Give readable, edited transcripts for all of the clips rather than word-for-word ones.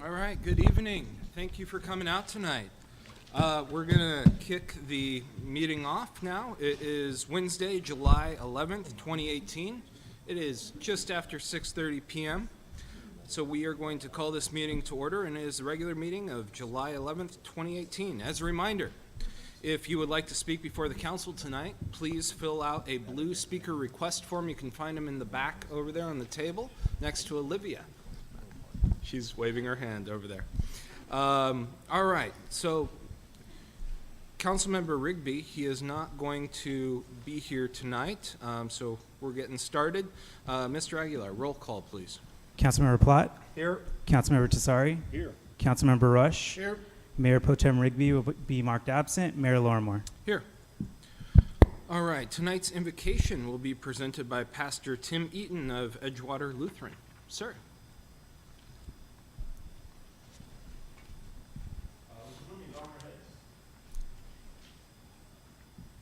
All right, good evening. Thank you for coming out tonight. We're going to kick the meeting off now. It is Wednesday, July 11th, 2018. It is just after 6:30 p.m. So we are going to call this meeting to order, and it is the regular meeting of July 11th, 2018. As a reminder, if you would like to speak before the council tonight, please fill out a blue speaker request form. You can find them in the back over there on the table next to Olivia. She's waving her hand over there. All right, so Councilmember Rigby, he is not going to be here tonight, so we're getting started. Mr. Aguilar, roll call, please. Councilmember Platt. Here. Councilmember Tassari. Here. Councilmember Rush. Here. Mayor Pro Tem Rigby will be marked absent. Mayor Lorimore. Here. All right, tonight's invocation will be presented by Pastor Tim Eaton of Edgewater Lutheran. Sir.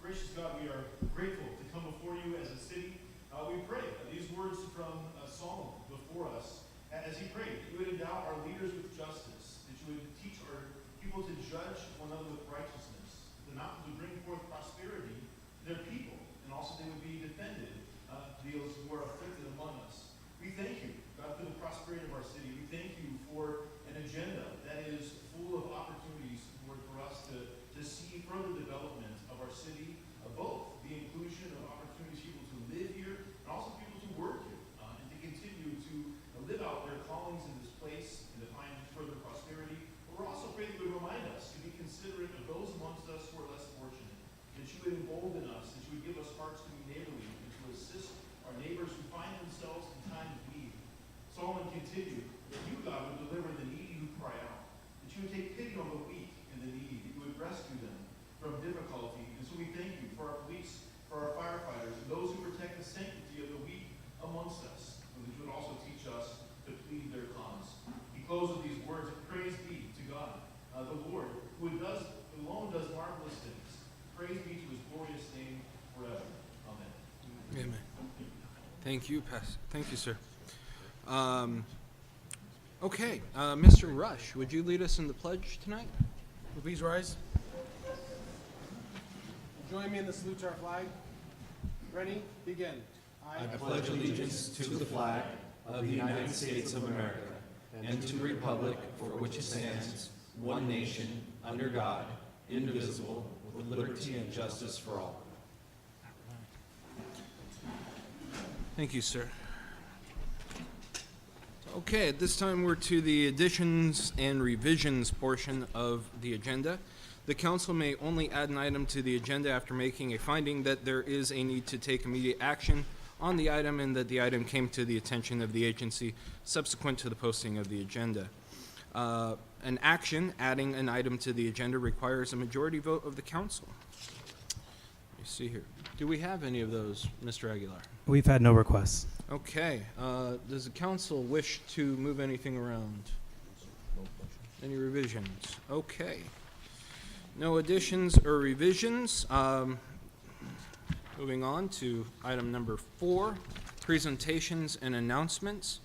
Gracious God, we are grateful to come before you as a city. We pray these words from Solomon before us. As he prayed, you would endow our leaders with justice, that you would teach our people to judge one another with righteousness, the mountains would bring forth prosperity to their people, and also they would be defended, those who are afflicted among us. We thank you, God, for the prosperity of our city. We thank you for an agenda that is full of opportunities for us to see further development of our city, both the inclusion of opportunities for people to live here and also people to work here, and to continue to live out their callings in this place and to find further prosperity. But we're also praying that you would remind us to be considerate of those amongst us who are less fortunate, that you would embolden us, that you would give us hearts to be neighborly and to assist our neighbors who find themselves in time of need. Solomon continued that you, God, would deliver the needy who cry out, that you would take pity on the weak and the needy, that you would rescue them from difficulty. And so we thank you for our police, for our firefighters, and those who protect the sanctity of the weak amongst us, and that you would also teach us to plead their cause. He closed with these words: praise be to God, the Lord, who alone does marvelous things. Praise be to his glorious name forever. Amen. Amen. Thank you, Pastor. Thank you, sir. Okay, Mr. Rush, would you lead us in the pledge tonight? Please rise. Join me in the salute to our flag. Ready? Begin. I pledge allegiance to the flag of the United States of America and to the republic for which it stands, one nation, under God, indivisible, with liberty and justice for all. Thank you, sir. Okay, at this time we're to the additions and revisions portion of the agenda. The council may only add an item to the agenda after making a finding that there is a need to take immediate action on the item and that the item came to the attention of the agency subsequent to the posting of the agenda. An action adding an item to the agenda requires a majority vote of the council. Let me see here. Do we have any of those, Mr. Aguilar? We've had no requests. Okay. Does the council wish to move anything around? Any revisions? Okay. No additions or revisions. Moving on to item number 4, presentations and announcements.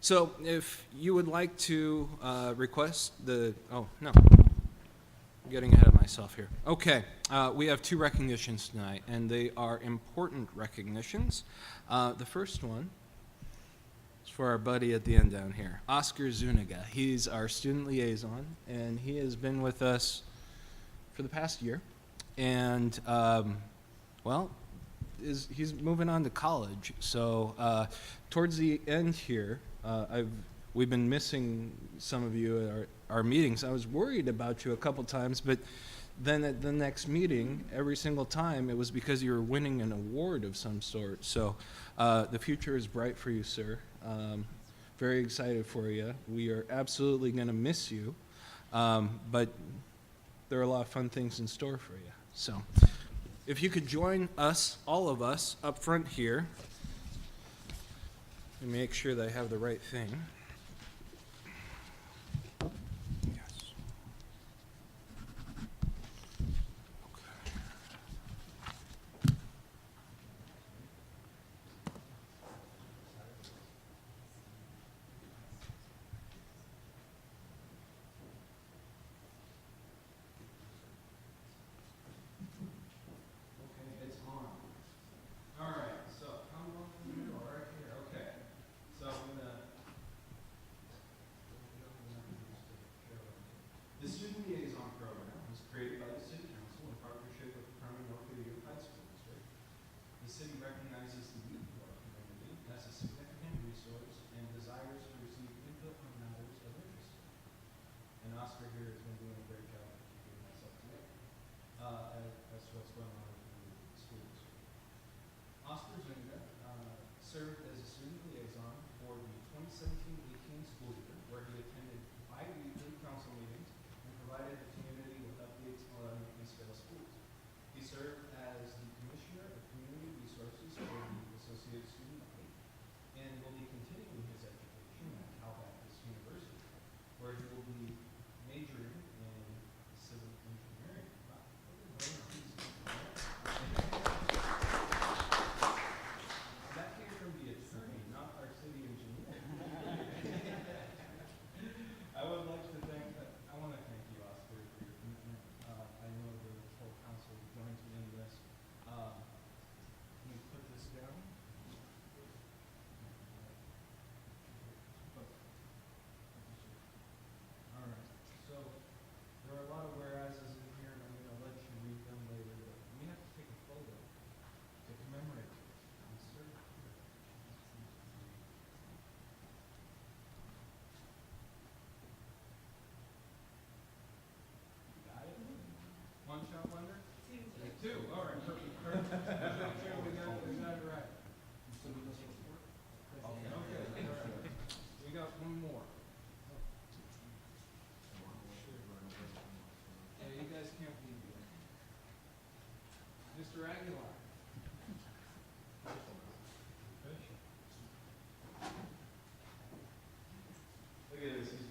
So if you would like to request oh, no. I'm getting ahead of myself here. Okay, we have 2 recognitions tonight, and they are important recognitions. The first one is for our buddy at the end down here, Oscar Zuniga. He's our student liaison, and he has been with us for the past year, and well, he's moving on to college. So towards the end here, we've been missing some of you at our meetings. I was worried about you a couple times, but then at the next meeting, every single time, it was because you were winning an award of some sort. So the future is bright for you, sir. Very excited for you. We are absolutely going to miss you, but there are a lot of fun things in store for you. So if you could join us, all of us, up front here, and make sure that I have the right thing.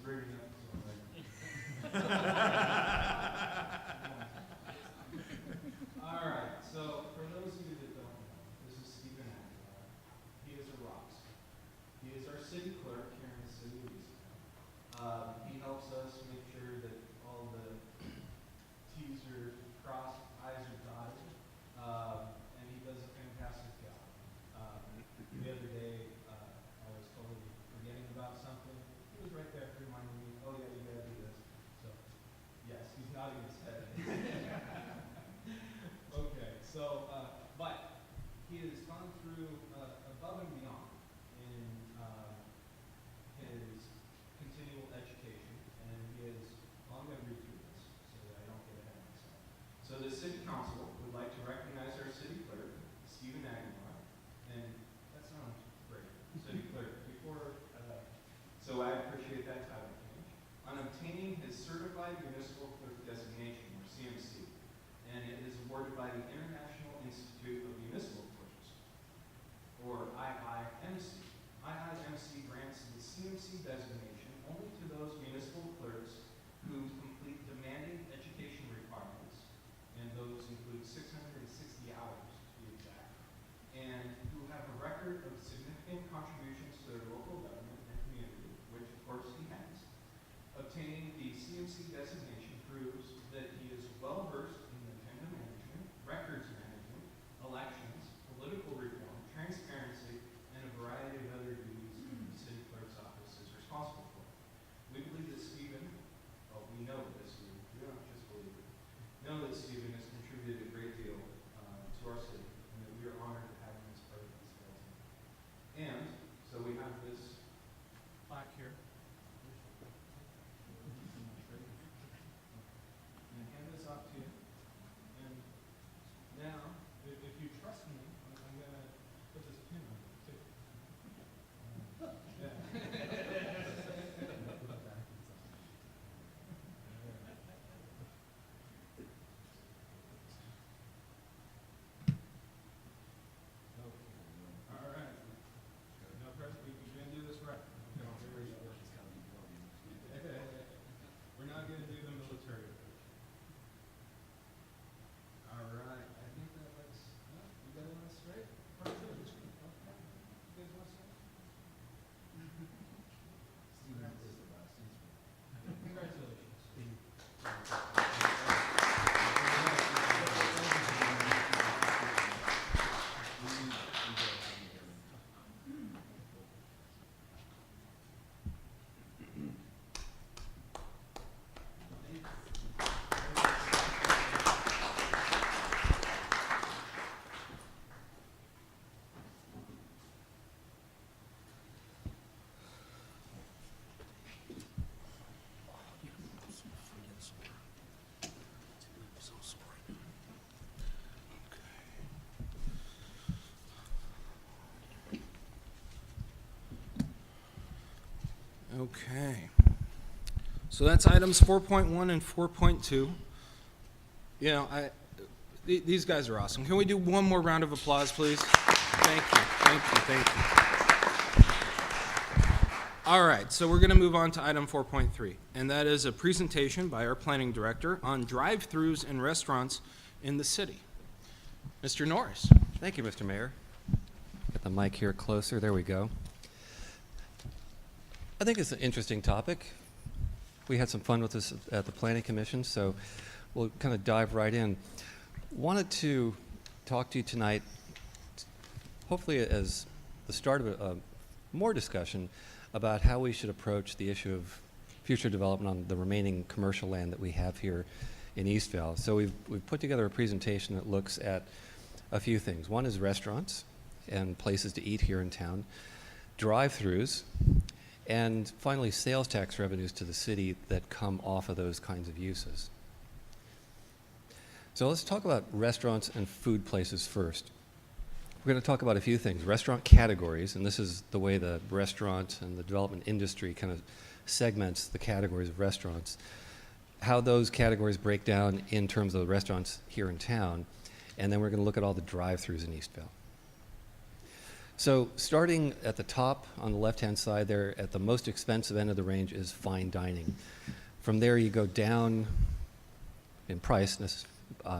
grading up, so All right, so for those of you that don't know, this is Stephen Aguilar. He is a rock star. He is our city clerk here in the city of Eastville. He helps us make sure that all the T's are crossed, I's are dotted, and he does a fantastic job. The other day, I was totally forgetting about something. He was right there reminding me, oh yeah, you gotta do this. So, yes, he's nodding his head. Okay, so, but he has gone through above and beyond in his continual education, and he is, well, I'm going to read through this so that I don't get ahead of myself. So the city council would like to recognize our city clerk, Stephen Aguilar, and that sounds great, city clerk, so I appreciate that title change, on obtaining his certified municipal clerk designation, or CMC, and it is awarded by the International Institute of Municipal Clerks, or IIMC. IIMC grants the CMC designation only to those municipal clerks who complete demanding education requirements, and those include 660 hours to be exact, and who have a record of significant contributions to their local government and community, which of course he has. Obtaining the CMC designation proves that he is well versed in agenda management, records management, elections, political reform, transparency, and a variety of other duties the city clerk's office is responsible for. We believe that Stephen, well, we know that Stephen, we don't just believe it, know that Stephen has contributed a great deal to our city, and that we are honored to have him as part of this team. And so we have this plaque here. And hand this off to you. And now, if you trust me, I'm going to put this pin on it too. Yeah. All right. Now, press, we're going to do this right. We're not going to do the military approach. All right. I think that looks, you got it on straight? Part two. Okay. You guys want to say? Congratulations. Okay. So that's items 4.1 and 4.2. You know, these guys are awesome. Can we do one more round of applause, please? Thank you, thank you, thank you. All right, so we're going to move on to item 4.3, and that is a presentation by our planning director on drive-throughs in restaurants in the city. Mr. Norris. Thank you, Mr. Mayor. Get the mic here closer. There we go. I think it's an interesting topic. We had some fun with this at the Planning Commission, so we'll kind of dive right in. Wanted to talk to you tonight, hopefully as the start of a more discussion about how we should approach the issue of future development on the remaining commercial land that we have here in Eastvale. So we've put together a presentation that looks at a few things. One is restaurants and places to eat here in town, drive-throughs, and finally sales tax revenues to the city that come off of those kinds of uses. So let's talk about restaurants and food places first. We're going to talk about a few things. Restaurant categories, and this is the way the restaurant and the development industry kind of segments the categories of restaurants. How those categories break down in terms of the restaurants here in town, and then we're going to look at all the drive-throughs in Eastvale. So starting at the top on the left-hand side there, at the most expensive end of the range is fine dining. From there you go down in price,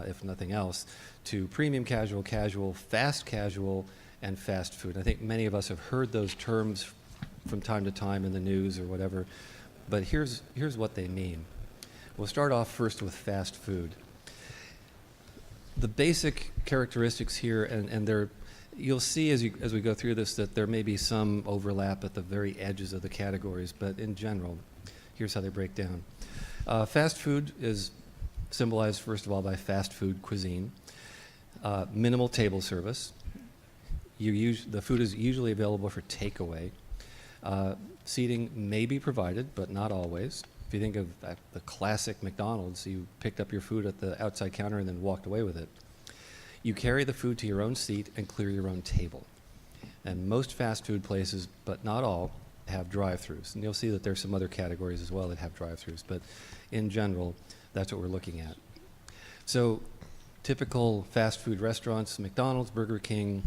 if nothing else, to premium casual, casual, fast casual, and fast food. I think many of us have heard those terms from time to time in the news or whatever, but here's what they mean. We'll start off first with fast food. The basic characteristics here, and they're, you'll see as we go through this that there may be some overlap at the very edges of the categories, but in general, here's how they break down. Fast food is symbolized, first of all, by fast food cuisine. Minimal table service. The food is usually available for takeaway. Seating may be provided, but not always. If you think of the classic McDonald's, you picked up your food at the outside counter and then walked away with it. You carry the food to your own seat and clear your own table. And most fast food places, but not all, have drive-thrus. And you'll see that there's some other categories as well that have drive-thrus, but in general, that's what we're looking at. So typical fast food restaurants, McDonald's, Burger King,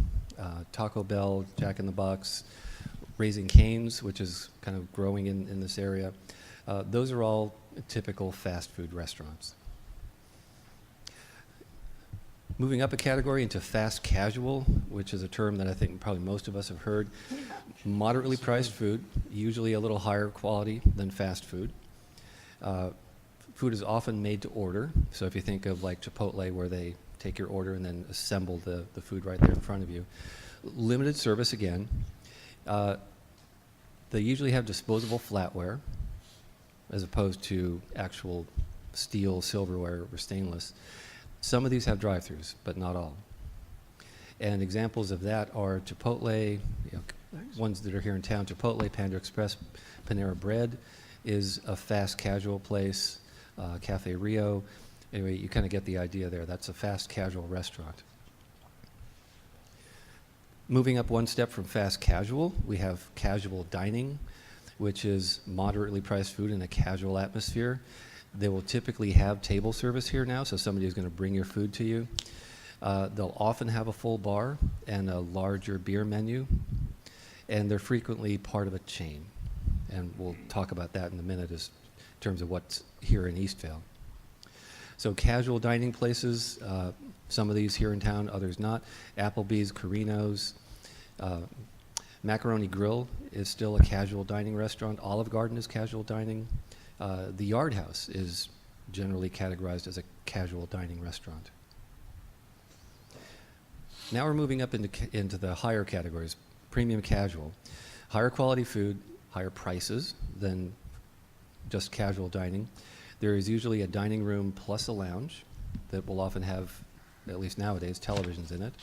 Taco Bell, Jack in the Box, Raising Cane's, which is kind of growing in this area. Those are all typical fast food restaurants. Moving up a category into fast casual, which is a term that I think probably most of us have heard. Moderately priced food, usually a little higher quality than fast food. Food is often made to order. So if you think of like Chipotle, where they take your order and then assemble the food right there in front of you. Limited service again. They usually have disposable flatware as opposed to actual steel, silverware, or stainless. Some of these have drive-thrus, but not all. And examples of that are Chipotle, ones that are here in town, Chipotle, Panda Express, Panera Bread is a fast casual place, Cafe Rio. Anyway, you kind of get the idea there. That's a fast casual restaurant. Moving up one step from fast casual, we have casual dining, which is moderately priced food in a casual atmosphere. They will typically have table service here now, so somebody is going to bring your food to you. They'll often have a full bar and a larger beer menu, and they're frequently part of a chain. And we'll talk about that in a minute in terms of what's here in Eastvale. So casual dining places, some of these here in town, others not. Applebee's, Carino's. Macaroni Grill is still a casual dining restaurant. Olive Garden is casual dining. The Yard House is generally categorized as a casual dining restaurant. Now we're moving up into the higher categories. Premium casual. Higher quality food, higher prices than just casual dining. There is usually a dining room plus a lounge that will often have, at least nowadays, televisions in it.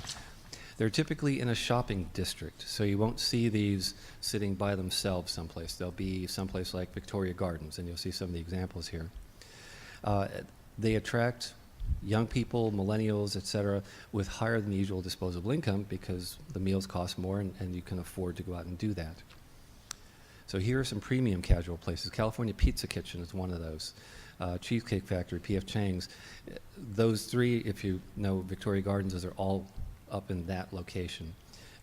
They're typically in a shopping district, so you won't see these sitting by themselves someplace. They'll be someplace like Victoria Gardens, and you'll see some of the examples here. They attract young people, millennials, et cetera, with higher than usual disposable income because the meals cost more and you can afford to go out and do that. So here are some premium casual places. California Pizza Kitchen is one of those. Cheesecake Factory, P.F. Chang's. Those three, if you know Victoria Gardens, those are all up in that location.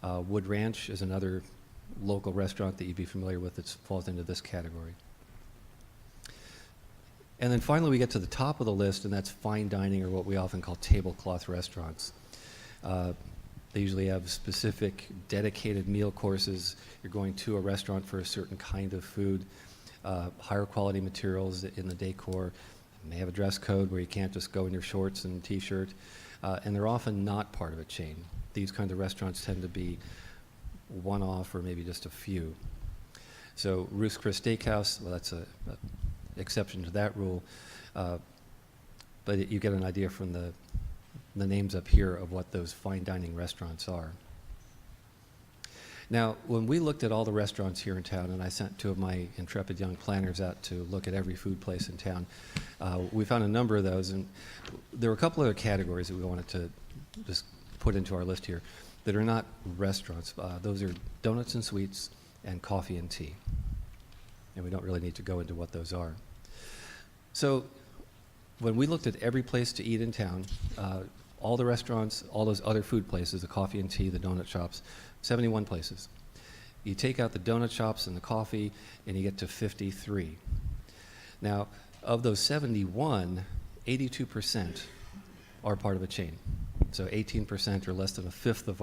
Wood Ranch is another local restaurant that you'd be familiar with that falls into this category. And then finally we get to the top of the list, and that's fine dining, or what we often call tablecloth restaurants. They usually have specific dedicated meal courses. You're going to a restaurant for a certain kind of food, higher quality materials in the decor. They have a dress code where you can't just go in your shorts and t-shirt. And they're often not part of a chain. These kinds of restaurants tend to be one-off or maybe just a few. So Ruth's Chris Steakhouse, well, that's an exception to that rule. But you get an idea from the names up here of what those fine dining restaurants are. Now, when we looked at all the restaurants here in town, and I sent two of my intrepid young planners out to look at every food place in town, we found a number of those, and there were a couple other categories that we wanted to just put into our list here that are not restaurants. Those are donuts and sweets and coffee and tea. And we don't really need to go into what those are. So when we looked at every place to eat in town, all the restaurants, all those other food places, the coffee and tea, the donut shops, 71 places. You take out the donut shops and the coffee, and you get to 53. Now, of those 71, 82% are part of a chain. So 18%, or less than a fifth of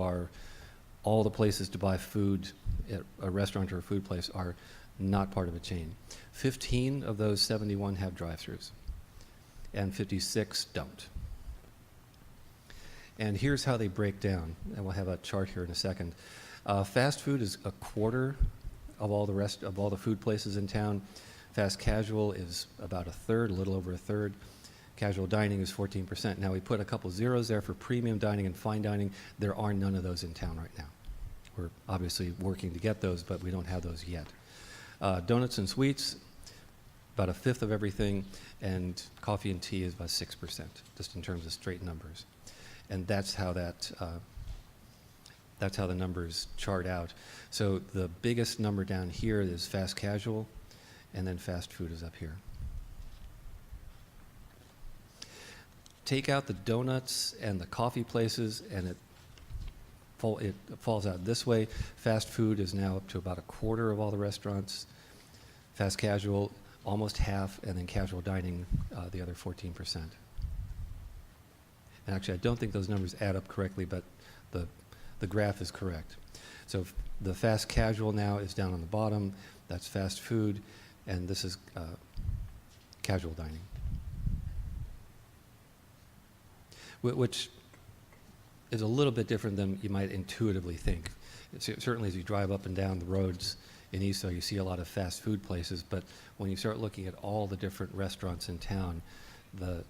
all the places to buy food at a restaurant or a food place, are not part of a chain. 15 of those 71 have drive-thrus, and 56 don't. And here's how they break down, and we'll have a chart here in a second. Fast food is a quarter of all the food places in town. Fast casual is about a third, a little over a third. Casual dining is 14%. Now, we put a couple zeros there for premium dining and fine dining. There are none of those in town right now. We're obviously working to get those, but we don't have those yet. Donuts and sweets, about a fifth of everything, and coffee and tea is about 6%, just in terms of straight numbers. And that's how the numbers chart out. So the biggest number down here is fast casual, and then fast food is up here. Take out the donuts and the coffee places, and it falls out this way. Fast food is now up to about a quarter of all the restaurants. Fast casual, almost half, and then casual dining, the other 14%. And actually, I don't think those numbers add up correctly, but the graph is correct. So the fast casual now is down on the bottom. That's fast food, and this is casual dining, which is a little bit different than you might intuitively think. Certainly, as you drive up and down the roads in Easto, you see a lot of fast food places, but when you start looking at all the different restaurants in town, the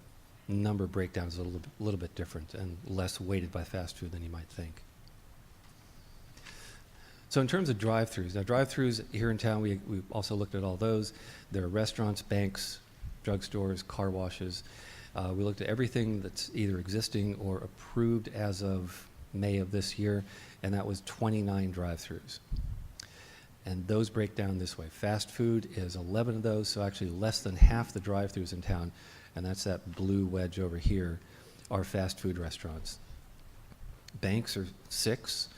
number breakdown is a little bit different and less weighted by fast food than you might think. So in terms of drive-thrus, now drive-thrus here in town, we also looked at all those. There are restaurants, banks, drugstores, car washes. We looked at everything that's either existing or approved as of May of this year, and that was 29 drive-thrus. And those break down this way. Fast food is 11 of those, so actually less than half the drive-thrus in town, and that's that blue wedge over here, are fast food restaurants. Banks are 6.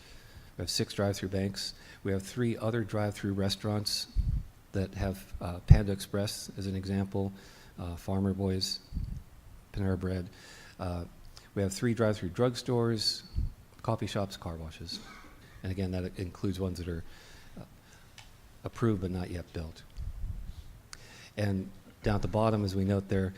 We have 6 drive-through banks. We have 3 other drive-through restaurants that have Panda Express as an example, Farmer Boys, Panera Bread. We have 3 drive-through drugstores, coffee shops, car washes. And again, that includes ones that are approved but not yet built. And down at the bottom, as we note there,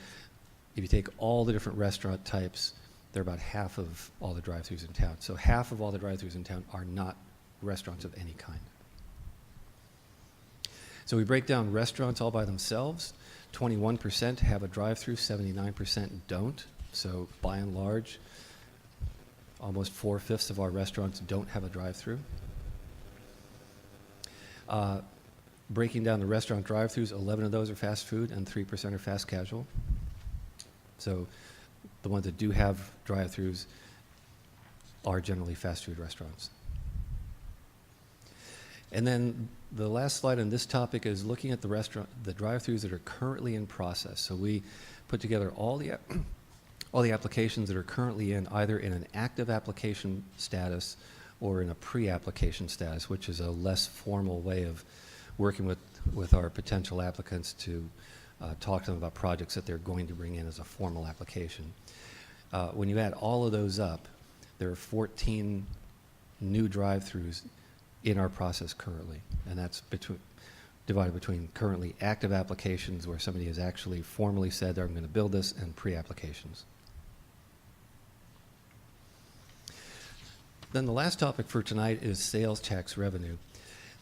if you take all the different restaurant types, they're about half of all the drive-thrus in town. So half of all the drive-thrus in town are not restaurants of any kind. So we break down restaurants all by themselves. 21% have a drive-through, 79% don't. So by and large, almost 4/5 of our restaurants don't have a drive-through. Breaking down the restaurant drive-thrus, 11 of those are fast food and 3% are fast casual. So the ones that do have drive-thrus are generally fast food restaurants. And then the last slide on this topic is looking at the drive-thrus that are currently in process. So we put together all the applications that are currently either in an active application status or in a pre-application status, which is a less formal way of working with our potential applicants to talk to them about projects that they're going to bring in as a formal application. When you add all of those up, there are 14 new drive-thrus in our process currently, and that's divided between currently active applications where somebody has actually formally said they're going to build this, and pre-applications. Then the last topic for tonight is sales tax revenue.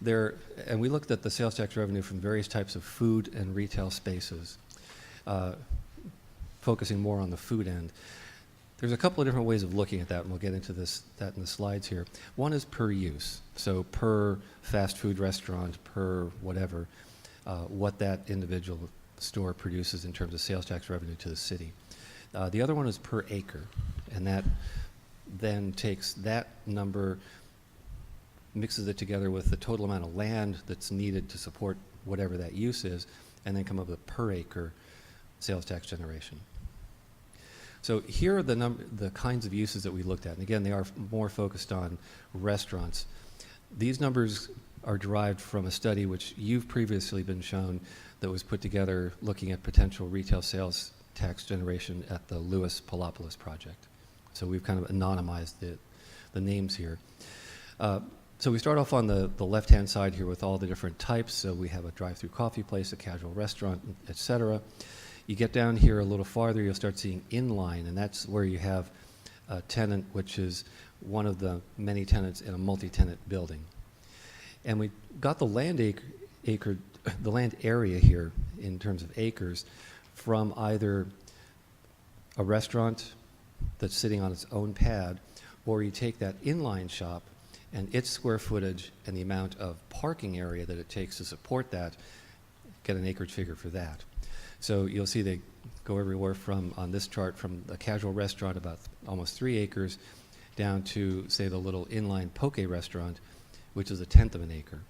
And we looked at the sales tax revenue from various types of food and retail spaces, focusing more on the food end. There's a couple of different ways of looking at that, and we'll get into that in the slides here. One is per use, so per fast food restaurant, per whatever, what that individual store produces in terms of sales tax revenue to the city. The other one is per acre, and that then takes that number, mixes it together with the total amount of land that's needed to support whatever that use is, and then come up with per acre sales tax generation. So here are the kinds of uses that we looked at. And again, they are more focused on restaurants. These numbers are derived from a study which you've previously been shown that was put together looking at potential retail sales tax generation at the Lewis Polopolis project. So we've kind of anonymized the names here. So we start off on the left-hand side here with all the different types. So we have a drive-through coffee place, a casual restaurant, et cetera. You get down here a little farther, you'll start seeing inline, and that's where you have a tenant which is one of the many tenants in a multi-tenant building. And we got the land the land area here in terms of acres from either a restaurant that's sitting on its own pad, or you take that inline shop and its square footage and the amount of parking area that it takes to support that, get an acreage figure for that. So you'll see they go everywhere from, on this chart, from a casual restaurant about almost 3 acres down to, say, the little inline poke restaurant, which is 1/10 of an acre.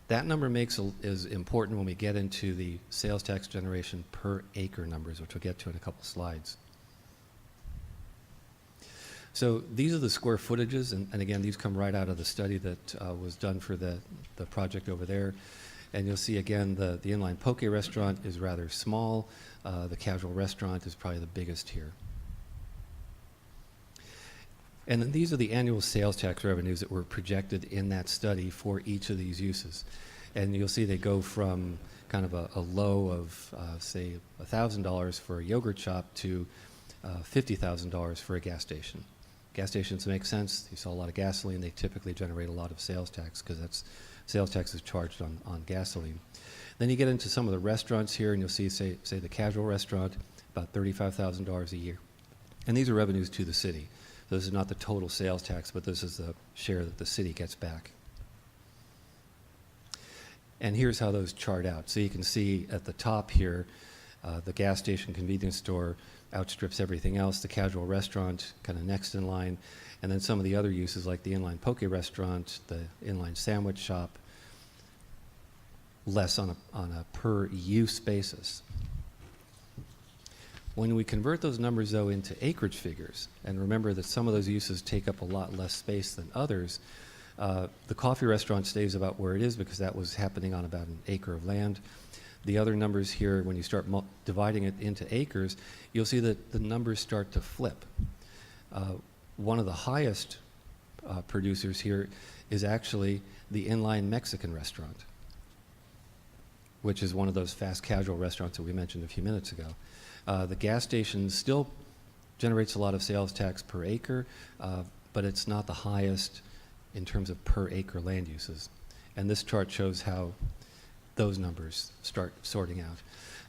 That number is important when we get into the sales tax generation per acre numbers, which we'll get to in a couple slides. So these are the square footages, and again, these come right out of the study that was done for the project over there. And you'll see again, the inline poke restaurant is rather small. The casual restaurant is probably the biggest here. And then these are the annual sales tax revenues that were projected in that study for each of these uses. And you'll see they go from kind of a low of, say, $1,000 for a yogurt shop to $50,000 for a gas station. Gas stations make sense. You sell a lot of gasoline. They typically generate a lot of sales tax because sales tax is charged on gasoline. Then you get into some of the restaurants here, and you'll see, say the casual restaurant, about $35,000 a year. And these are revenues to the city. So this is not the total sales tax, but this is the share that the city gets back. And here's how those chart out. So you can see at the top here, the gas station convenience store outstrips everything else. The casual restaurant kind of next in line. And then some of the other uses like the inline poke restaurant, the inline sandwich shop, less on a per use basis. When we convert those numbers, though, into acreage figures, and remember that some of those uses take up a lot less space than others, the coffee restaurant stays about where it is because that was happening on about an acre of land. The other numbers here, when you start dividing it into acres, you'll see that the numbers start to flip. One of the highest producers here is actually the inline Mexican restaurant, which is one of those fast casual restaurants that we mentioned a few minutes ago. The gas station still generates a lot of sales tax per acre, but it's not the highest in terms of per acre land uses. And this chart shows how those numbers start sorting out.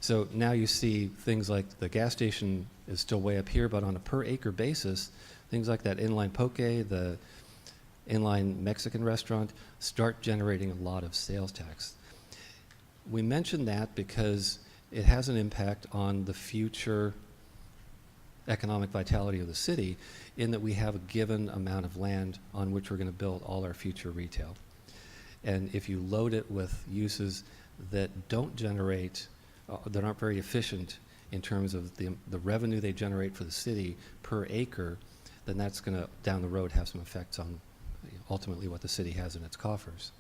So now you see things like the gas station is still way up here, but on a per acre basis, things like that inline poke, the inline Mexican restaurant start generating a lot of sales tax. We mention that because it has an impact on the future economic vitality of the city in that we have a given amount of land on which we're going to build all our future retail. And if you load it with uses that don't generate, that aren't very efficient in terms of the revenue they generate for the city per acre, then that's going to, down the road, have some effects on ultimately what the city has in its coffers.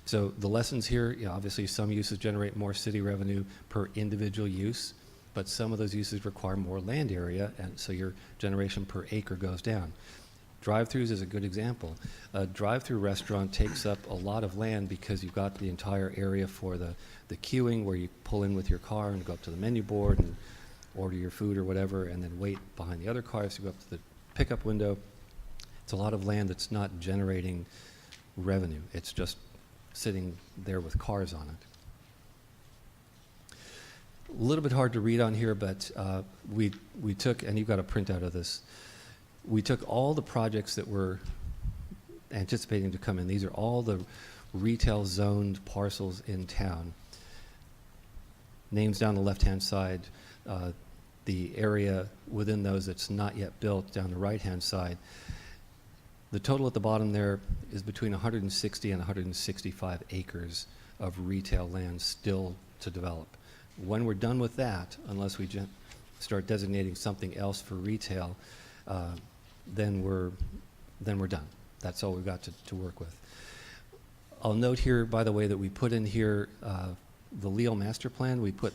So the lessons here, obviously some uses generate more city revenue per individual use, but some of those uses require more land area, and so your generation per acre goes down. Drive-throughs is a good example. A drive-through restaurant takes up a lot of land because you've got the entire area for the queuing where you pull in with your car and go up to the menu board and order your food or whatever, and then wait behind the other cars to go up to the pickup window. It's a lot of land that's not generating revenue. It's just sitting there with cars on it. A little bit hard to read on here, but we took, and you've got a printout of this, we took all the projects that we're anticipating to come in. These are all the retail zoned parcels in town. Names down the left-hand side, the area within those that's not yet built down the right-hand side. The total at the bottom there is between 160 and 165 acres of retail land still to develop. When we're done with that, unless we start designating something else for retail, then we're done. that's all we've got to work with. I'll note here, by the way, that we put in here the Leo Master Plan. We put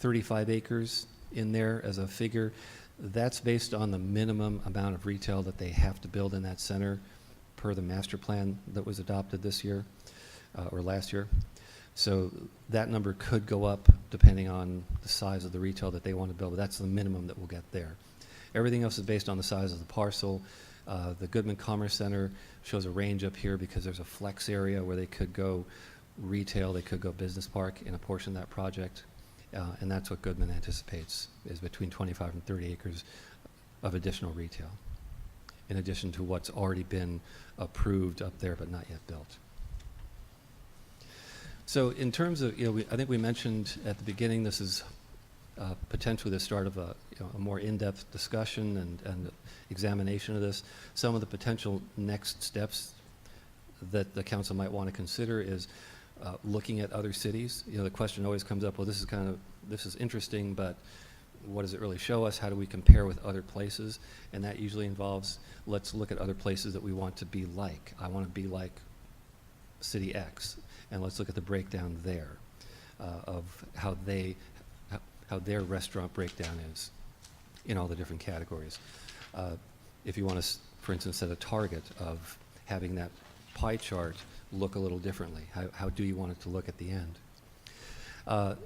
35 acres in there as a figure. That's based on the minimum amount of retail that they have to build in that center per the master plan that was adopted this year or last year. So that number could go up depending on the size of the retail that they want to build, but that's the minimum that we'll get there. Everything else is based on the size of the parcel. The Goodman Commerce Center shows a range up here because there's a flex area where they could go retail, they could go business park in a portion of that project. And that's what Goodman anticipates, is between 25 and 30 acres of additional retail, in addition to what's already been approved up there but not yet built. So in terms of, I think we mentioned at the beginning, this is potentially the start of a more in-depth discussion and examination of this. Some of the potential next steps that the council might want to consider is looking at other cities. The question always comes up, well, this is interesting, but what does it really show us? How do we compare with other places? And that usually involves, let's look at other places that we want to be like. I want to be like City X, and let's look at the breakdown there of how their restaurant breakdown is in all the different categories. If you want to, for instance, set a target of having that pie chart look a little differently, how do you want it to look at the end?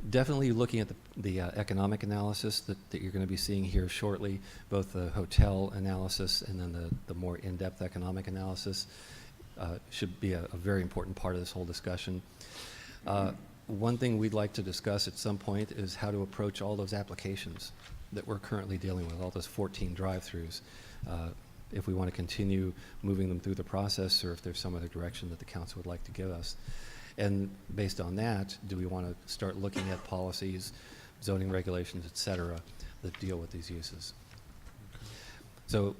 Definitely looking at the economic analysis that you're going to be seeing here shortly, both the hotel analysis and then the more in-depth economic analysis should be a very important part of this whole discussion. One thing we'd like to discuss at some point is how to approach all those applications that we're currently dealing with, all those 14 drive-throughs, if we want to continue moving them through the process or if there's some other direction that the council would like to give us. And based on that, do we want to start looking at policies, zoning regulations, et cetera, that deal with these uses? So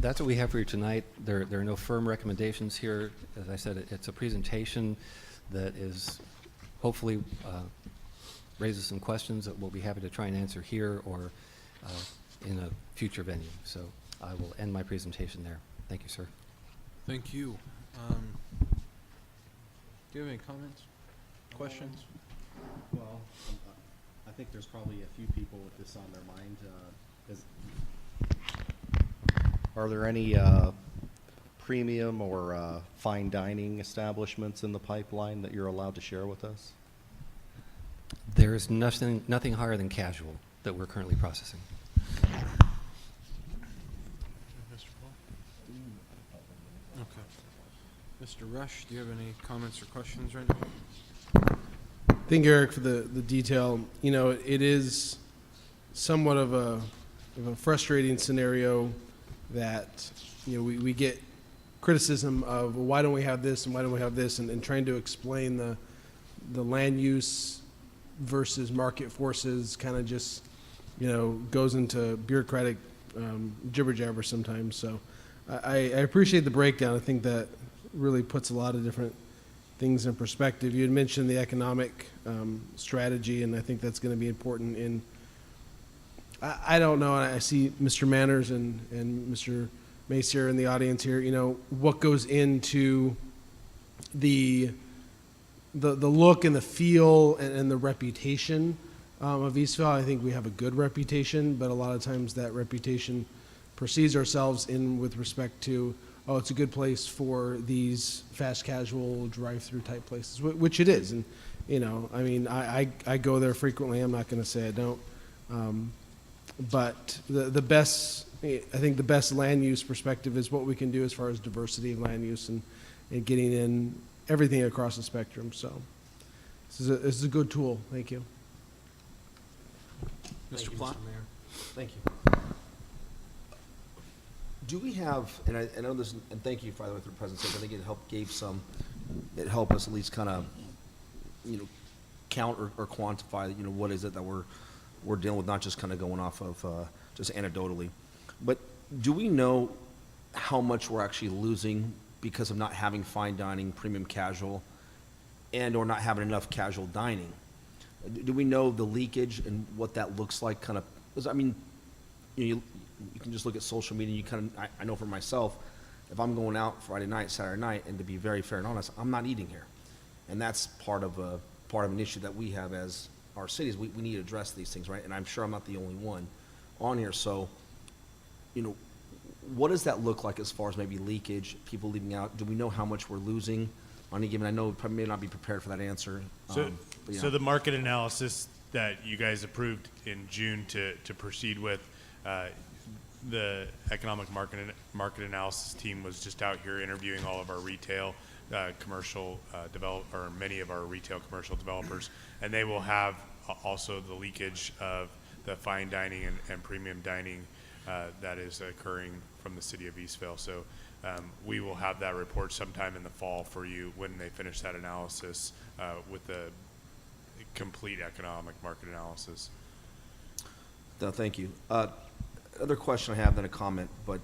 that's what we have for you tonight. There are no firm recommendations here. As I said, it's a presentation that is hopefully raises some questions that we'll be happy to try and answer here or in a future venue. So I will end my presentation there. Thank you, sir. Thank you. Do you have any comments, questions? Well, I think there's probably a few people with this on their mind. Are there any premium or fine dining establishments in the pipeline that you're allowed to share with us? There's nothing higher than casual that we're currently processing. Mr. Paul? Okay. Mr. Rush, do you have any comments or questions right now? Thank you, Eric, for the detail. It is somewhat of a frustrating scenario that, we get criticism of, well, why don't we have this and why don't we have this, and trying to explain the land use versus market forces kind of just, goes into bureaucratic jibber jabber sometimes. So I appreciate the breakdown. I think that really puts a lot of different things in perspective. You had mentioned the economic strategy, and I think that's going to be important in, I don't know, I see Mr. Manners and Mr. Mace here in the audience here, what goes into the look and the feel and the reputation of Eastville. I think we have a good reputation, but a lot of times that reputation precedes ourselves in with respect to, oh, it's a good place for these fast casual drive-through type places, which it is. And, I go there frequently. I'm not going to say I don't. But the best, I think the best land use perspective is what we can do as far as diversity of land use and getting in everything across the spectrum. So this is a good tool. Thank you. Mr. Plott? Thank you. Do we have, and I know this, and thank you, by the way, for the presentation. I think it helped us at least kind of, count or quantify, what is it that we're dealing with, not just kind of going off of just anecdotally. But do we know how much we're actually losing because of not having fine dining, premium casual, and or not having enough casual dining? Do we know the leakage and what that looks like? Kind of, you can just look at social media. You kind of, I know for myself, if I'm going out Friday night, Saturday night, and to be very fair and honest, I'm not eating here. And that's part of an issue that we have as our cities. We need to address these things, right? And I'm sure I'm not the only one on here. So, you know, what does that look like as far as maybe leakage, people leaving out? Do we know how much we're losing on any given? I know we probably may not be prepared for that answer. So, but, yeah. so the market analysis that you guys approved in June to proceed with, the economic market analysis team was just out here interviewing all of our retail, commercial or many of our retail commercial developers, and they will have also the leakage of the fine dining and premium dining that is occurring from the city of Eastvale. So we will have that report sometime in the fall for you when they finish that analysis with the complete economic market analysis. No, thank you. Other question I have, then a comment, but,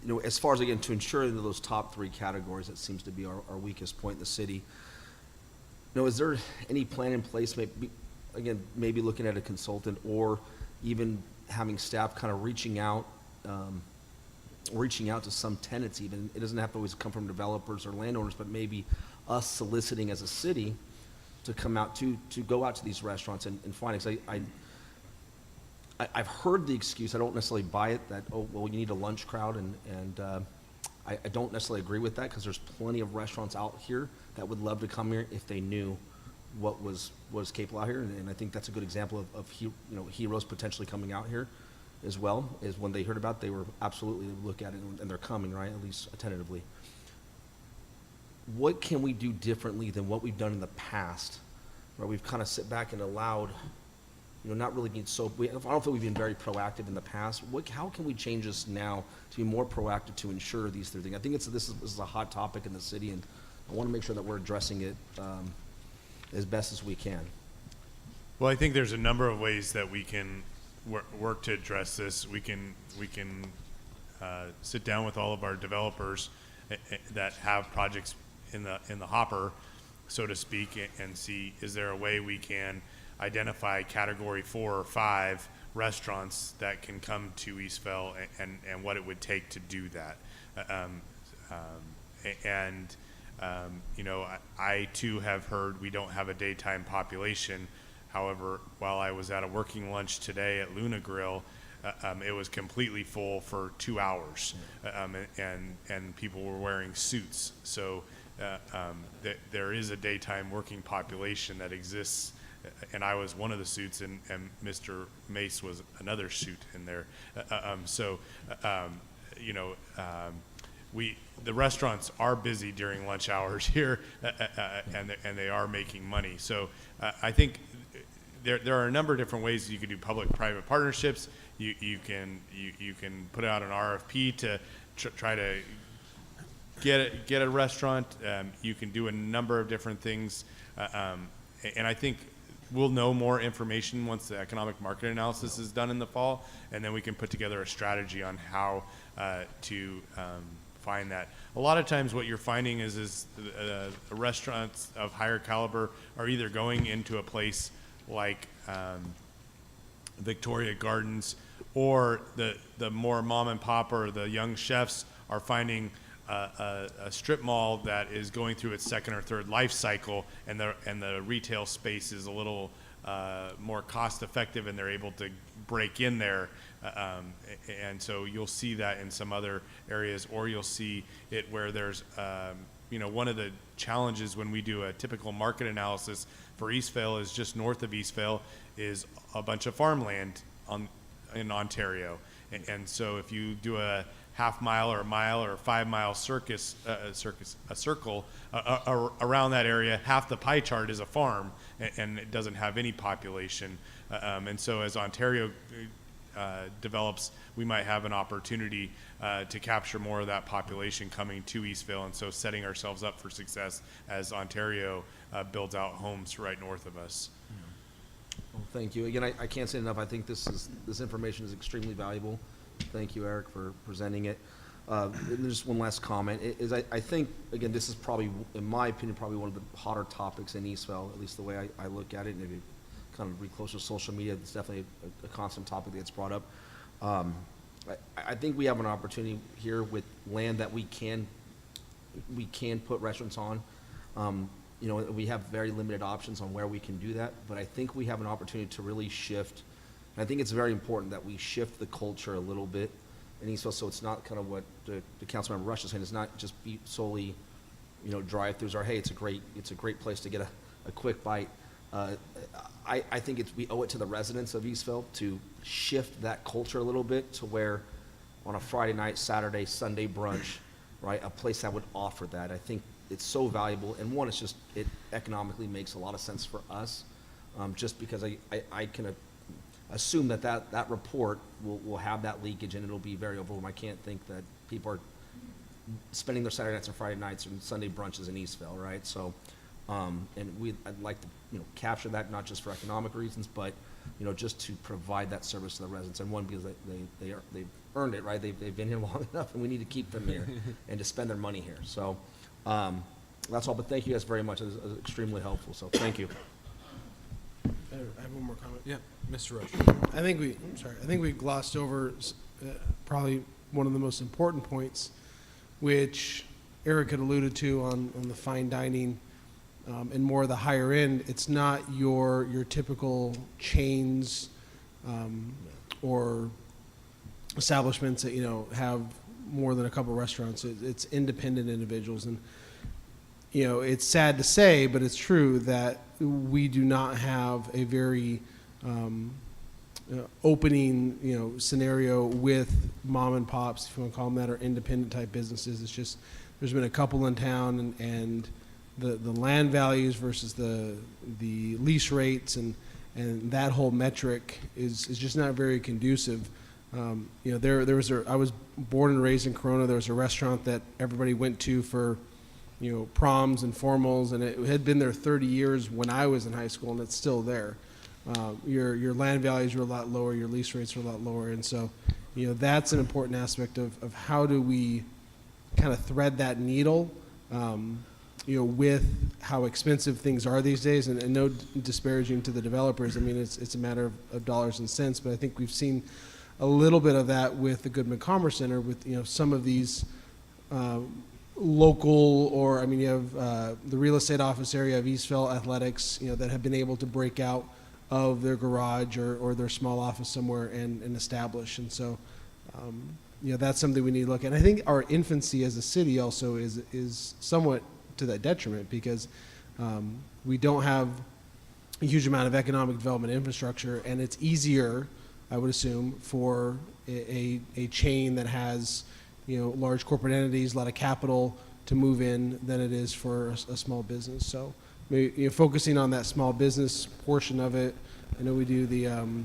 you know, as far as, again, to ensure into those top three categories, that seems to be our weakest point in the city. You know, is there any plan in place, maybe looking at a consultant, or even having staff kind of reaching out to some tenants even? It doesn't have to always come from developers or landowners, but maybe us soliciting as a city to come out to go out to these restaurants and find it. 'Cause I've heard the excuse, I don't necessarily buy it, that, oh, well, you need a lunch crowd, and I don't necessarily agree with that, because there's plenty of restaurants out here that would love to come here if they knew what was capable out here, and I think that's a good example of heroes potentially coming out here as well, is when they heard about it, they were absolutely look at it, and they're coming, right, at least tentatively. What can we do differently than what we've done in the past, where we've kind of sit back and allowed, not really being so, I don't think we've been very proactive in the past. How can we change this now to be more proactive to ensure these three things? I think this is a hot topic in the city, and I want to make sure that we're addressing it as best as we can. Well, I think there's a number of ways that we can work to address this. We can sit down with all of our developers that have projects in the hopper, so to speak, and see, is there a way we can identify category 4 or 5 restaurants that can come to Eastvale, and what it would take to do that. I too have heard we don't have a daytime population. However, while I was at a working lunch today at Luna Grill, it was completely full for 2 hours, and people were wearing suits. So there is a daytime working population that exists, and I was one of the suits, and Mr. Mace was another suit in there. The restaurants are busy during lunch hours here, and they are making money. So I think there are a number of different ways you could do public-private partnerships. You can put out an RFP to try to get a restaurant. You can do a number of different things, and I think we'll know more information once the economic market analysis is done in the fall, and then we can put together a strategy on how to find that. A lot of times what you're finding is restaurants of higher caliber are either going into a place like Victoria Gardens, or the more mom and pop or the young chefs are finding a strip mall that is going through its second or third life cycle, and the retail space is a little more cost effective, and they're able to break in there, and so you'll see that in some other areas, or you'll see it where there's one of the challenges when we do a typical market analysis for Eastvale is just north of Eastvale is a bunch of farmland in Ontario, and so if you do a half mile or a mile or a 5 mile circle around that area, half the pie chart is a farm, and it doesn't have any population. And so as Ontario develops, we might have an opportunity to capture more of that population coming to Eastvale, and so setting ourselves up for success as Ontario builds out homes right north of us. Well, thank you. Again, I can't say enough. I think this information is extremely valuable. Thank you, Eric, for presenting it. And just one last comment is I think, again, this is probably, in my opinion, probably one of the hotter topics in Eastvale, at least the way I look at it. And if you kind of read closer to social media, it's definitely a constant topic that gets brought up. I think we have an opportunity here with land that we can put restaurants on. You know, we have very limited options on where we can do that, but I think we have an opportunity to really shift. And I think it's very important that we shift the culture a little bit in Eastville, so it's not kind of what the Councilmember Rush is saying. It's not just be solely, you know, drive-throughs or, hey, it's a great place to get a quick bite. I think we owe it to the residents of Eastville to shift that culture a little bit to where on a Friday night, Saturday, Sunday brunch, right, a place that would offer that. I think it's so valuable, and one, it economically makes a lot of sense for us, just because I can assume that report will have that leakage and it'll be very overwhelming. I can't think that people are spending their Saturday nights and Friday nights and Sunday brunches in Eastville, right? So, and I'd like to, you know, capture that not just for economic reasons, but, you know, just to provide that service to the residents. And one, because they've earned it, right? They've been here long enough, and we need to keep them here and to spend their money here. So, that's all. But thank you guys very much. It was extremely helpful. So, thank you. I have one more comment. Yeah, Mr. Rush. I think we glossed over probably one of the most important points, which Eric had alluded to on the fine dining and more of the higher end. It's not your typical chains or establishments that, you know, have more than a couple restaurants. It's independent individuals, and, you know, it's sad to say, but it's true that we do not have a very opening, you know, scenario with mom and pops, if you want to call them that, or independent type businesses. It's just there's been a couple in town, and the land values versus the lease rates and that whole metric is just not very conducive. You know, there was I was born and raised in Corona. There was a restaurant that everybody went to for, you know, proms and formals, and it had been there 30 years when I was in high school, and it's still there. Your land values are a lot lower, your lease rates are a lot lower, and so, you know, that's an important aspect of how do we kind of thread that needle, you know, with how expensive things are these days, and no disparaging to the developers. I mean, it's a matter of dollars and cents, but I think we've seen a little bit of that with the Goodman Commerce Center, with, you know, some of these local, or, I mean, you have the real estate office area of Eastville Athletics, you know, that have been able to break out of their garage or their small office somewhere and establish. And so, you know, that's something we need to look at. And I think our infancy as a city also is somewhat to that detriment, because we don't have a huge amount of economic development infrastructure, and it's easier, I would assume, for a chain that has, you know, large corporate entities, a lot of capital to move in, than it is for a small business. So, maybe, you know, focusing on that small business portion of it. I know we do the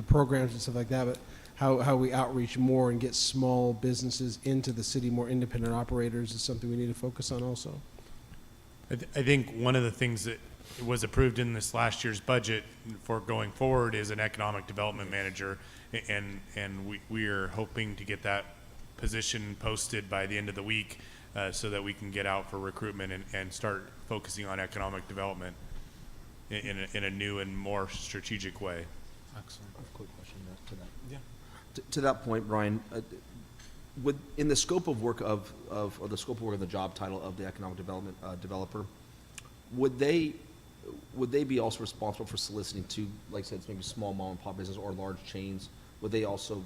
programs and stuff like that, but how we outreach more and get small businesses into the city, more independent operators, is something we need to focus on also. I think one of the things that was approved in this last year's budget for going forward is an economic development manager, and we are hoping to get that position posted by the end of the week, so that we can get out for recruitment and start focusing on economic development in a new and more strategic way. Excellent. I have a quick question to that. Yeah. To that point, Brian, in the scope of work or the scope of work of the job title of the economic development developer, would they be also responsible for soliciting to, like I said, maybe small mom and pop business or large chains? Would they also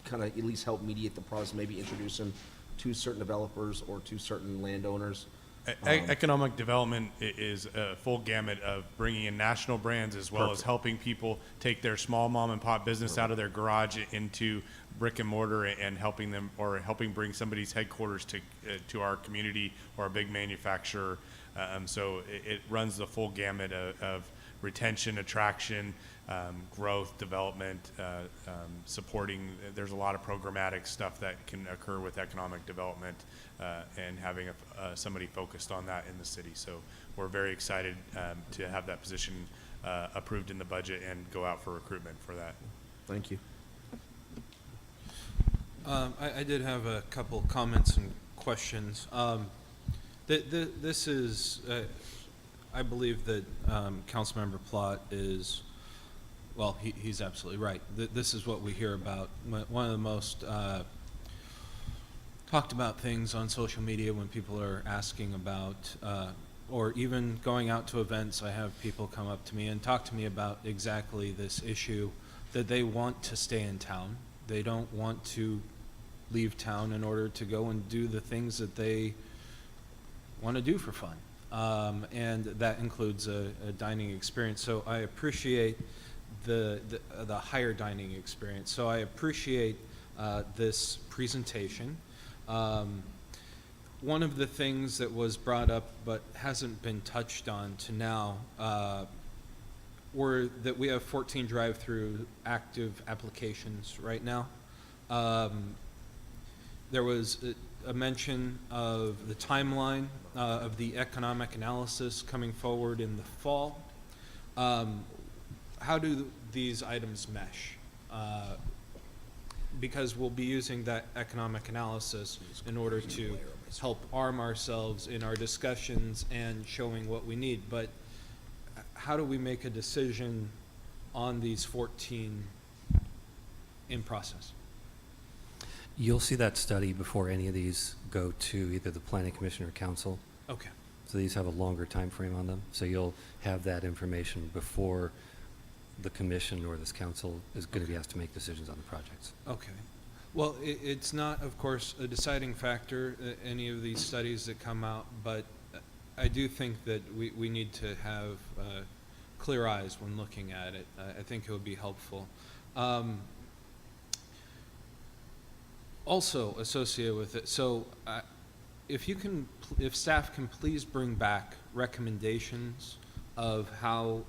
kind of at least help mediate the process, maybe introduce them to certain developers or to certain landowners? Economic development is a full gamut of bringing in national brands, as well as helping people take their small mom and pop business out of their garage into brick and mortar, and helping bring somebody's headquarters to our community or a big manufacturer. So it runs the full gamut of retention, attraction, growth, development, supporting. There's a lot of programmatic stuff that can occur with economic development, and having somebody focused on that in the city. So we're very excited to have that position approved in the budget and go out for recruitment for that. Thank you. I did have a couple comments and questions. This is, I believe that Councilmember Plott is well, he's absolutely right. This is what we hear about. One of the most talked about things on social media when people are asking about, or even going out to events, I have people come up to me and talk to me about exactly this issue, that they want to stay in town. They don't want to leave town in order to go and do the things that they want to do for fun. And that includes a dining experience. So I appreciate the higher dining experience. So I appreciate this presentation. One of the things that was brought up but hasn't been touched on to now were that we have 14 drive-through active applications right now. There was a mention of the timeline of the economic analysis coming forward in the fall. How do these items mesh? Because we'll be using that economic analysis in order to help arm ourselves in our discussions and showing what we need. But how do we make a decision on these 14 in process? You'll see that study before any of these go to either the planning commission or council. Okay. So these have a longer time frame on them. So you'll have that information before the commission or this council is going to be asked to make decisions on the projects. Okay. Well, it's not, of course, a deciding factor, any of these studies that come out, but I do think that we need to have clear eyes when looking at it. I think it would be helpful. Also associated with it, so if if staff can please bring back recommendations of how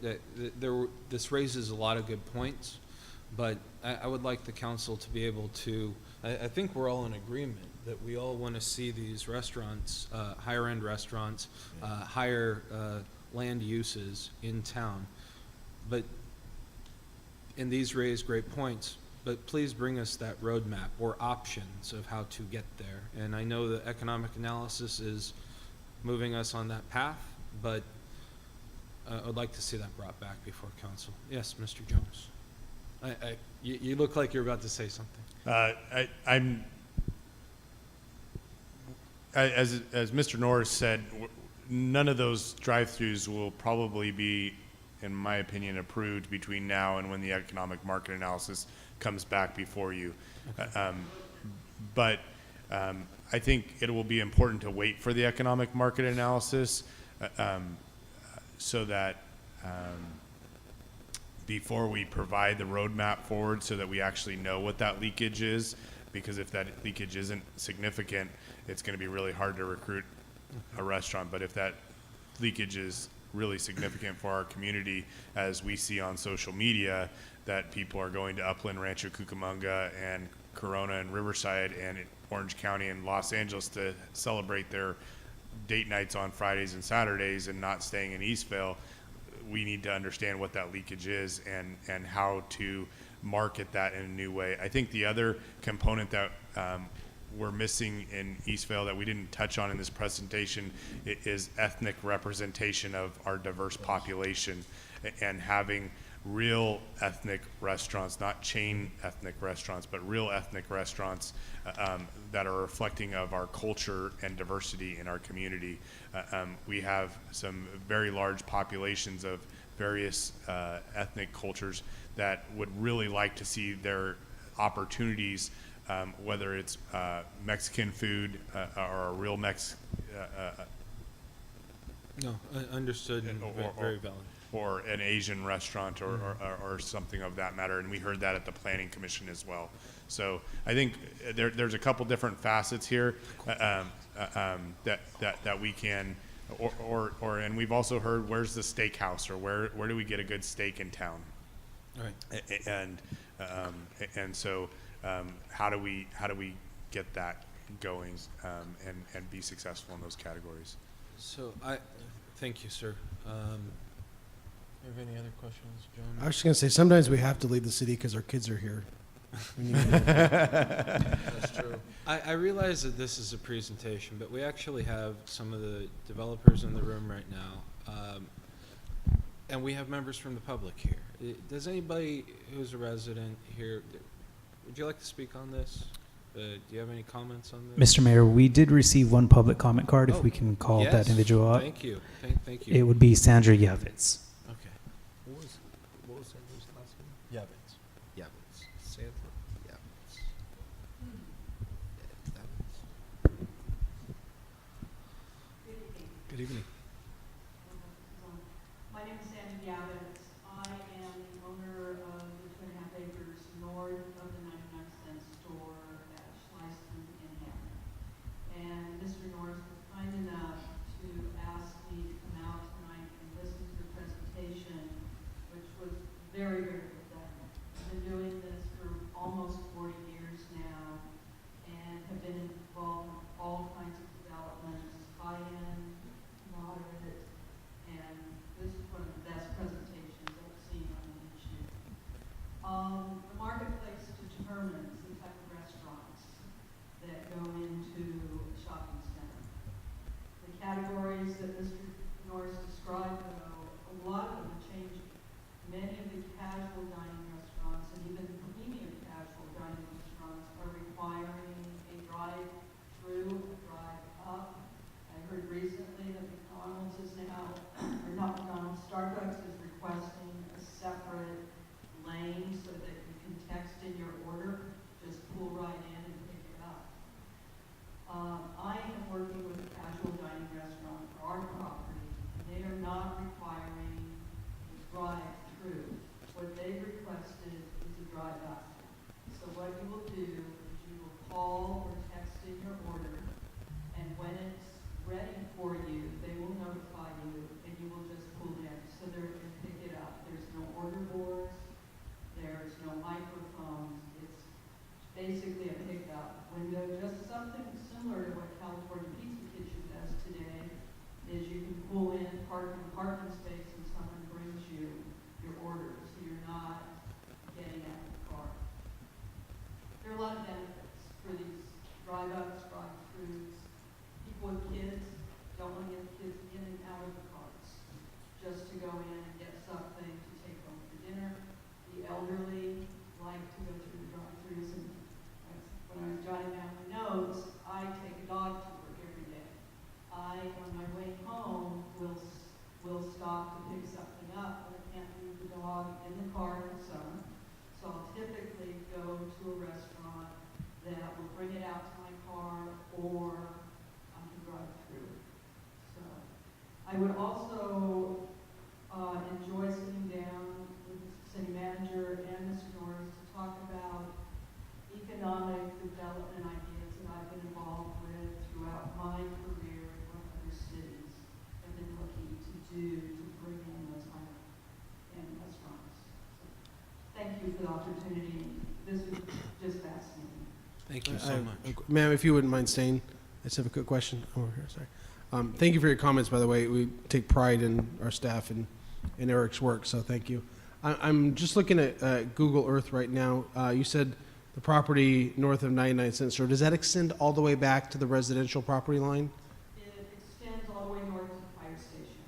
this raises a lot of good points, but I would like the council to be able to, I think we're all in agreement that we all want to see these restaurants, higher end restaurants, higher land uses in town, and these raise great points, but please bring us that roadmap or options of how to get there. And I know the economic analysis is moving us on that path, but I would like to see that brought back before council. Yes, Mr. Jones. You look like you're about to say something. As Mr. Norris said, none of those drive-throughs will probably be, in my opinion, approved between now and when the economic market analysis comes back before you. Okay. But I think it will be important to wait for the economic market analysis so that before we provide the roadmap forward, so that we actually know what that leakage is, because if that leakage isn't significant, it's going to be really hard to recruit a restaurant. But if that leakage is really significant for our community, as we see on social media, that people are going to Upland, Rancho Cucamonga, and Corona and Riverside and Orange County and Los Angeles to celebrate their date nights on Fridays and Saturdays and not staying in Eastvale, we need to understand what that leakage is and how to market that in a new way. I think the other component that we're missing in Eastvale that we didn't touch on in this presentation is ethnic representation of our diverse population and having real ethnic restaurants, not chain ethnic restaurants, but real ethnic restaurants that are reflecting of our culture and diversity in our community. We have some very large populations of various ethnic cultures that would really like to see their opportunities, whether it's Mexican food or a real No, understood and very valid. Or an Asian restaurant or something of that matter, and we heard that at the Planning Commission as well. So I think there's a couple different facets here that we can, and we've also heard, where's the steakhouse, or where do we get a good steak in town? All right. And so how do we get that going and be successful in those categories? So thank you, sir. You have any other questions, John? I was just going to say, sometimes we have to leave the city because our kids are here. That's true. I realize that this is a presentation, but we actually have some of the developers in the room right now. And we have members from the public here. Does anybody who's a resident here, would you like to speak on this? Do you have any comments on this? Mr. Mayor, we did receive one public comment card, if Oh, we can call yes, that individual up. Thank you. Thank It you. would be Sandra Yavitz. Okay. What was that last name? Yavitz. Yavitz. Sandra. Yavitz. Good evening. My name is Sandy Yavitz. I am the owner of the 2.5 acres north of the 99-cent store at Schleisman in Hammond. And Mr. Norris was kind enough to ask me to come out tonight and listen to the presentation, which was very, very good done. I've been doing this for almost 40 years now and have been involved in all kinds of developments, high-end, moderate, and this is one of the best presentations I've seen on the issue. The marketplace determines the type of restaurants that go into a shopping center. The categories that Mr. Norris described, though, a lot of them are changing. Many of the casual dining restaurants and even the premium casual dining restaurants are requiring a drive-through, a drive-up. I heard recently that McDonald's is now, or not McDonald's, Starbucks is requesting a separate lane so that you can text in your order, just pull right in and pick it up. I am working with a casual dining restaurant for our property, and they are not requiring a drive-through. What they've requested is a drive-up. So what you will do is you will call or text in your order, and when it's ready for you, they will notify you, and you will just pull in. So they're going to pick it up. There's no order boards. There's no microphones. It's basically a pickup window. Just something similar to what California Pizza Kitchen does today is you can pull in, park in a parking space, and someone brings you your order. So you're not getting out of the car. There are a lot of benefits for these drive-ups, drive-throughs. People with kids don't want to get kids in and out of the cars, just to go in and get something to take home for dinner. The elderly like to go through the drive-throughs, and when I was jotting down my notes, I take a dog to work every day. I, on my way home, will stop to pick something up, but I can't leave the dog in the car in the summer. So I'll typically go to a restaurant that will bring it out to my car, or I can drive through it. So I would also enjoy sitting down with the city manager and Mr. Norris to talk about economic development ideas that I've been involved with throughout my career in what other cities have been looking to do to bring in those high-end restaurants. So thank you for the opportunity. This was just fascinating. Thank you so much. Ma'am, if you wouldn't mind staying, I just have a quick question over here, sorry. Thank you for your comments, by the way. We take pride in our staff and Eric's work, so thank you. I'm just looking at Google Earth right now. You said the property north of 99-cent store. Does that extend all the way back to the residential property line? It extends all the way north to the fire station,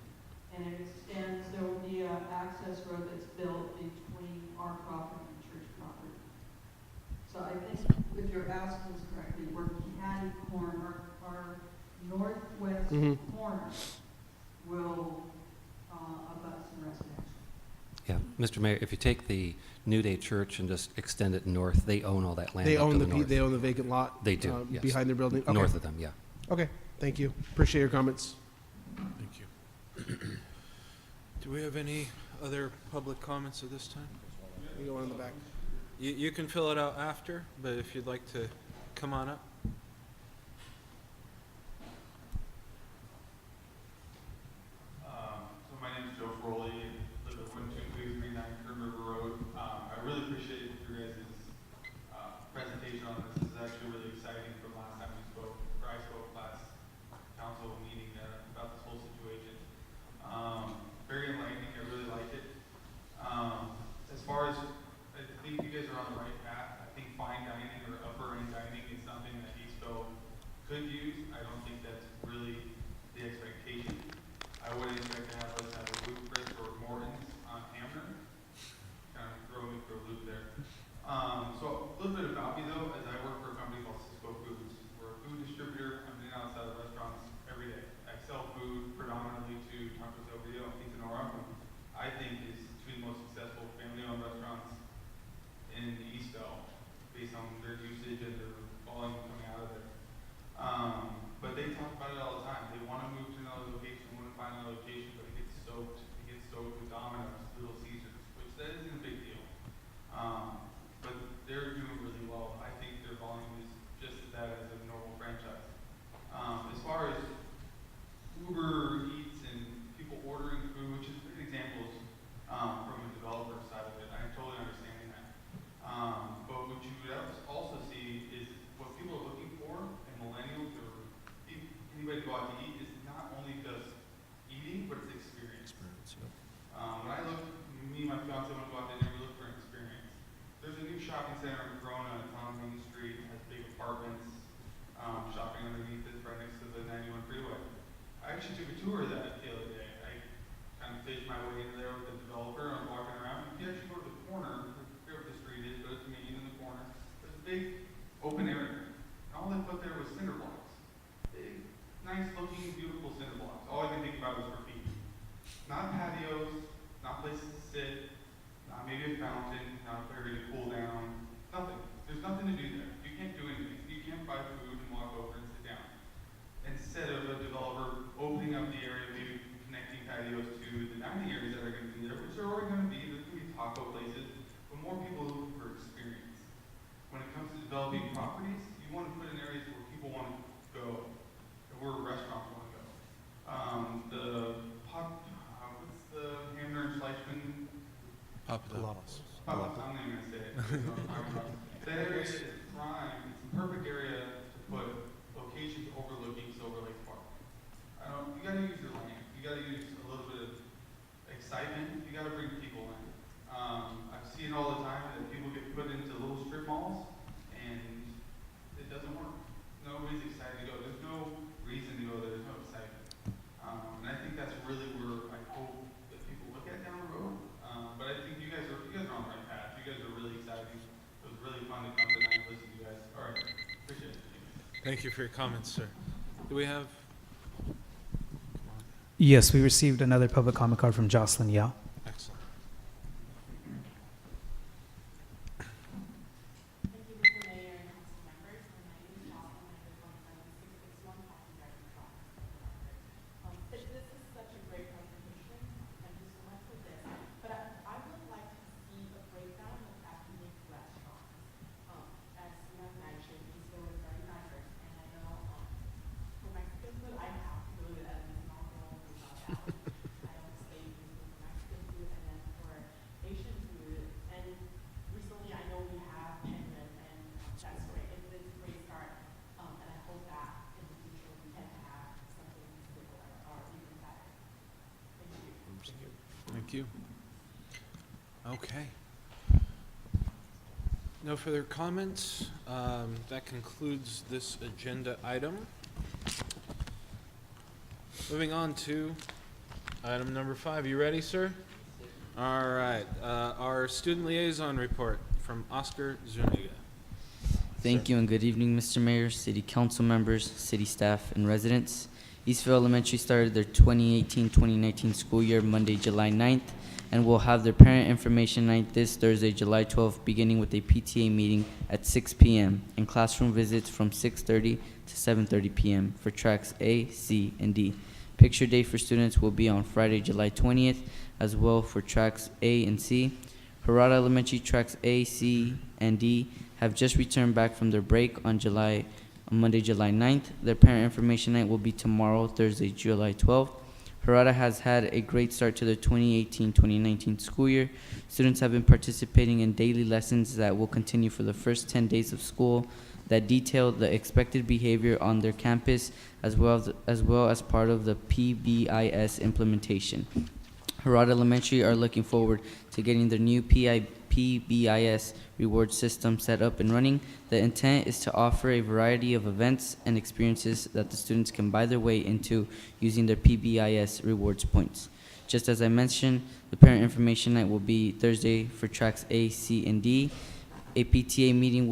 and it extends, there will be an access road that's built between our property and church property. So I think if you're asking this correctly, we're catty corner, our northwest corner will abut some residential. Yeah, Mr. Mayor, if you take the New Day Church and just extend it north, they own all that land They up to own the north. they own the vacant lot. They do, yes. Behind their building. Okay. North of them, yeah. Okay. Thank you. Appreciate your comments. Thank you. Do we have any other public comments at this time? You go on in the back. You can fill it out after, but if you'd like to come on up. So my name is Joe Froley, live at 12339 Kern River Road. I really appreciate your guys' presentation on this. This is actually really exciting from last time we spoke, or I spoke last council meeting about this whole situation. Very enlightening, I really like it. As far as, I think you guys are on the right path. I think fine dining or upper end dining is something that actually took a tour of that the other day. I kind of fished my way into there with the developer, and I'm walking around. If you actually go to the corner, wherever the street is, go to me in the corner, there's a big open area. And all they put there was cinder blocks. Big, nice looking, beautiful cinder blocks. All I could think about was graffiti. Not patios, not places to sit, not maybe a fountain, not a area to cool down, nothing. There's nothing to do there. You can't do anything. You can't buy food and walk over and sit down. Instead of a developer opening up the area, maybe connecting patios to the dining areas that are going to be there, which are already going to be, there's going to be taco places, but more people looking for experience. When it comes to developing properties, you want to put in areas where people want to go, and where restaurants want to go. What's the Hamner and Schleichman? Pilatus. I'm not even gonna say it. That area is prime. It's the perfect area to put locations overlooking Silver Lake Park. You gotta use your land. You gotta use a little bit of excitement. You gotta bring people in. I've seen all the time that people get put into little strip malls, and it doesn't work. Nobody's excited to go. There's no reason to go there. There's no excitement. And I think that's really where I hope that people look at down the road. But I think you guys are on the right path. You guys are really excited. It was really fun to come tonight and listen to you guys. All right, appreciate it. Thank you for your comments, sir. Do we have? Yes, we received another public comment card from Jocelyn Yao. Excellent. Thank you, Mr. Mayor and council members. My name is Jocelyn, I live on 7661 Hawkins Avenue, Toronto. This is such a great presentation. Thank you so much for this. But I would like to see a breakdown of ethnic restaurants. As you have mentioned, Eastville is very diverse, and I know for Mexican food, I have to go to Edmonds, Montreal, without doubt. I don't stay in Eastville for Mexican food, and then for Asian food. And recently, I know we have Penguin, and that's great. It's a great start, and I hope that in the future we can have something similar or even better. Thank you. Thank you. Okay. No further comments. That concludes this agenda item. Moving on to item number 5. You ready, sir? All right. Our student liaison report from Oscar Zuniga. Thank you and good evening, Mr. Mayor, City Council members, city staff, and residents. Eastville Elementary started their 2018-2019 school year Monday, July 9th, and will have their parent information night this Thursday, July 12th, beginning with a PTA meeting at 6 p.m. and classroom visits from 6:30 to 7:30 p.m. for tracks A, C, and D. Picture day for students will be on Friday, July 20th, as well for tracks A and C. Harada Elementary tracks A, C, and D have just returned back from their break on Monday, July 9th. Their parent information night will be tomorrow, Thursday, July 12th. Harada has had a great start to the 2018-2019 school year. Students have been participating in daily lessons that will continue for the first 10 days of school that detail the expected behavior on their campus as well as part of the PBIS implementation. Harada Elementary are looking forward to getting their new PBIS reward system set up and running. The intent is to offer a variety of events and experiences that the students can buy their way into using their PBIS rewards points. Just as I mentioned, the parent information night will be Thursday for tracks A, C, and D. A PTA meeting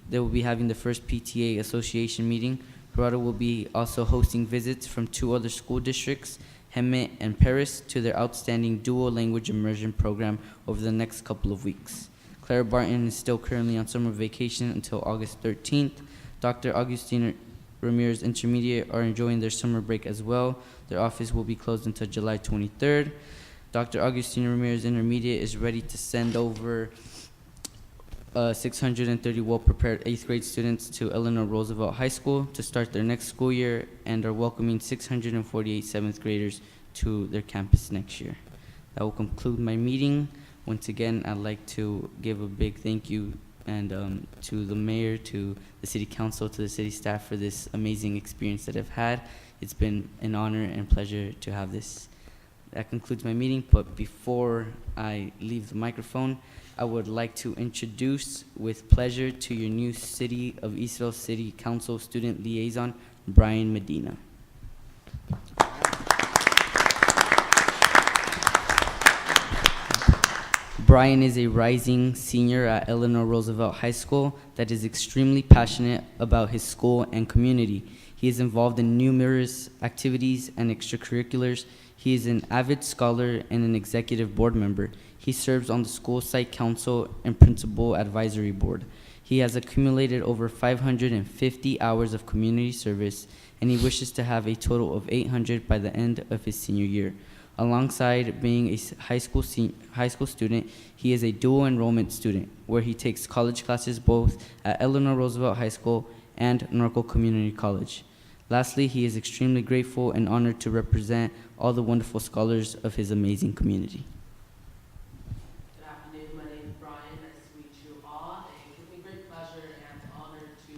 they will be having the first PTA association meeting. Harada will be also hosting visits from 2 other school districts, Hemet and Paris, to their outstanding dual language immersion program over the next couple of weeks. Clara Barton is still currently on summer vacation until August 13th. Dr. Augustine Ramirez Intermediate are enjoying their summer break as well. Their office will be closed until July 23rd. Dr. Augustine Ramirez Intermediate is ready to send over 630 well-prepared 8th grade students to Eleanor Roosevelt High School to start their next school year and are welcoming 648 7th graders to their campus next year. That will conclude my meeting. Once again, I'd like to give a big thank you and to the mayor, to the city council, to the city staff for this amazing experience that I've had. It's been an honor and pleasure to have this. That concludes my meeting, but before I leave the microphone, I would like to introduce with pleasure to your new City of Eastville City Council Student Liaison, Brian Medina. Brian is a rising senior at Eleanor Roosevelt High School that is extremely passionate about his school and community. He is involved in numerous activities and extracurriculars. He is an avid scholar and an executive board member. He serves on the school site council and principal advisory board. He has accumulated over 550 hours of community service, and he wishes to have a total of 800 by the end of his senior year. Alongside being a high school student, he is a dual enrollment student, where he takes college classes both at Eleanor Roosevelt High School and Norco Community College. Lastly, he is extremely grateful and honored to represent all the wonderful scholars of his amazing community. Good afternoon, my name is Brian, nice to meet you all. It gives me great pleasure and honor to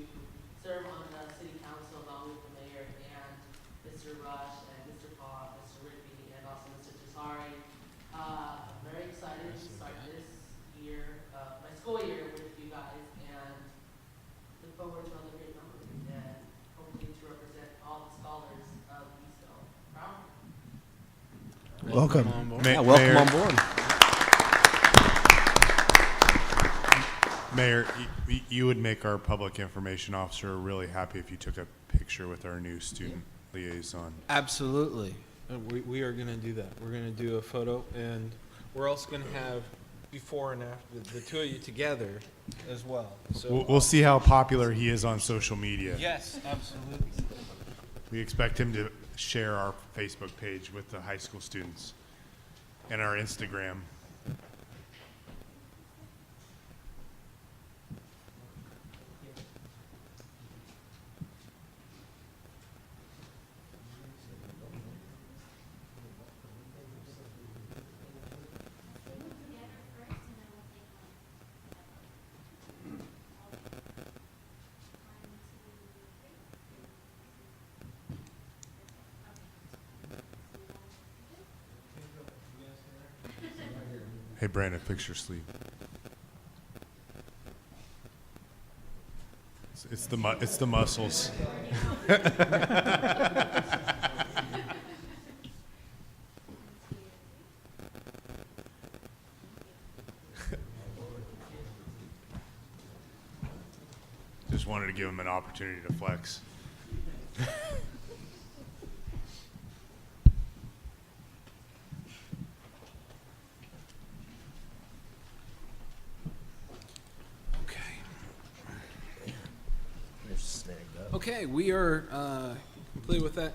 serve on the city council along with the mayor and Mr. Rush and Mr. Paul, Mr. Rigby, and also Mr. Tesari. I'm very excited to start this year, my school year with you guys, and look forward to another great number and hopefully to represent all the scholars of Eastville. Proud. Welcome. on board. Yeah, welcome Mayor- on board. Mayor, you would make our public information officer really happy if you took a picture with our new student liaison. Absolutely. We are going to do that. We're going to do a photo, and we're also going to have before and after the two of you together as well. So We'll see how popular he is on social media. yes, absolutely. We expect him to share our Facebook page with the high school students and our Instagram. Hey, Brandon, fix your sleeve. It's the muscles. Just wanted to give him an opportunity to flex. Okay, we are complete with that.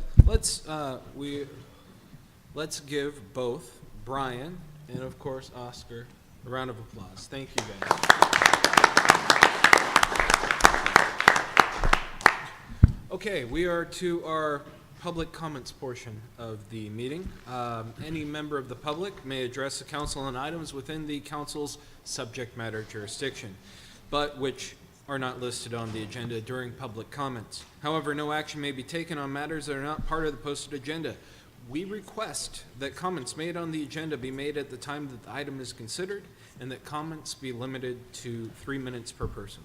Let's give both Brian and of course Oscar a round of applause. Thank you guys. Okay, we are to our public comments portion of the meeting. Any member of the public may address the council on items within the council's subject matter jurisdiction, but which are not listed on the agenda during public comments. However, no action may be taken on matters that are not part of the posted agenda. We request that comments made on the agenda be made at the time that the item is considered, and that comments be limited to 3 minutes per person.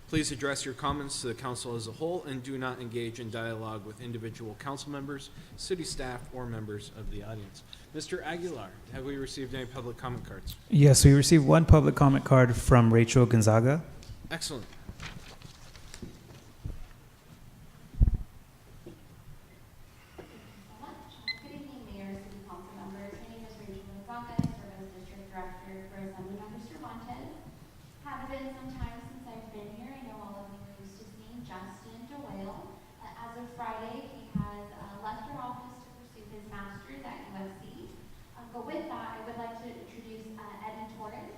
Please address your comments to the council as a whole and do not engage in dialogue with individual council members, city staff, or members of the audience. Mr. Aguilar, have we received any public comment cards? Yes, we received one public comment card from Rachel Gonzaga. Excellent. Good evening, Mayor, City Council members. My name is Rachel Gonzaga. I serve as District Director for Assemblymember Cervantes. Have been some time since I've been here. I know all of you are used to seeing Justin Doyle. As of Friday, he has left our office to pursue his master's at USC. But with that, I would like to introduce Eddie Torres.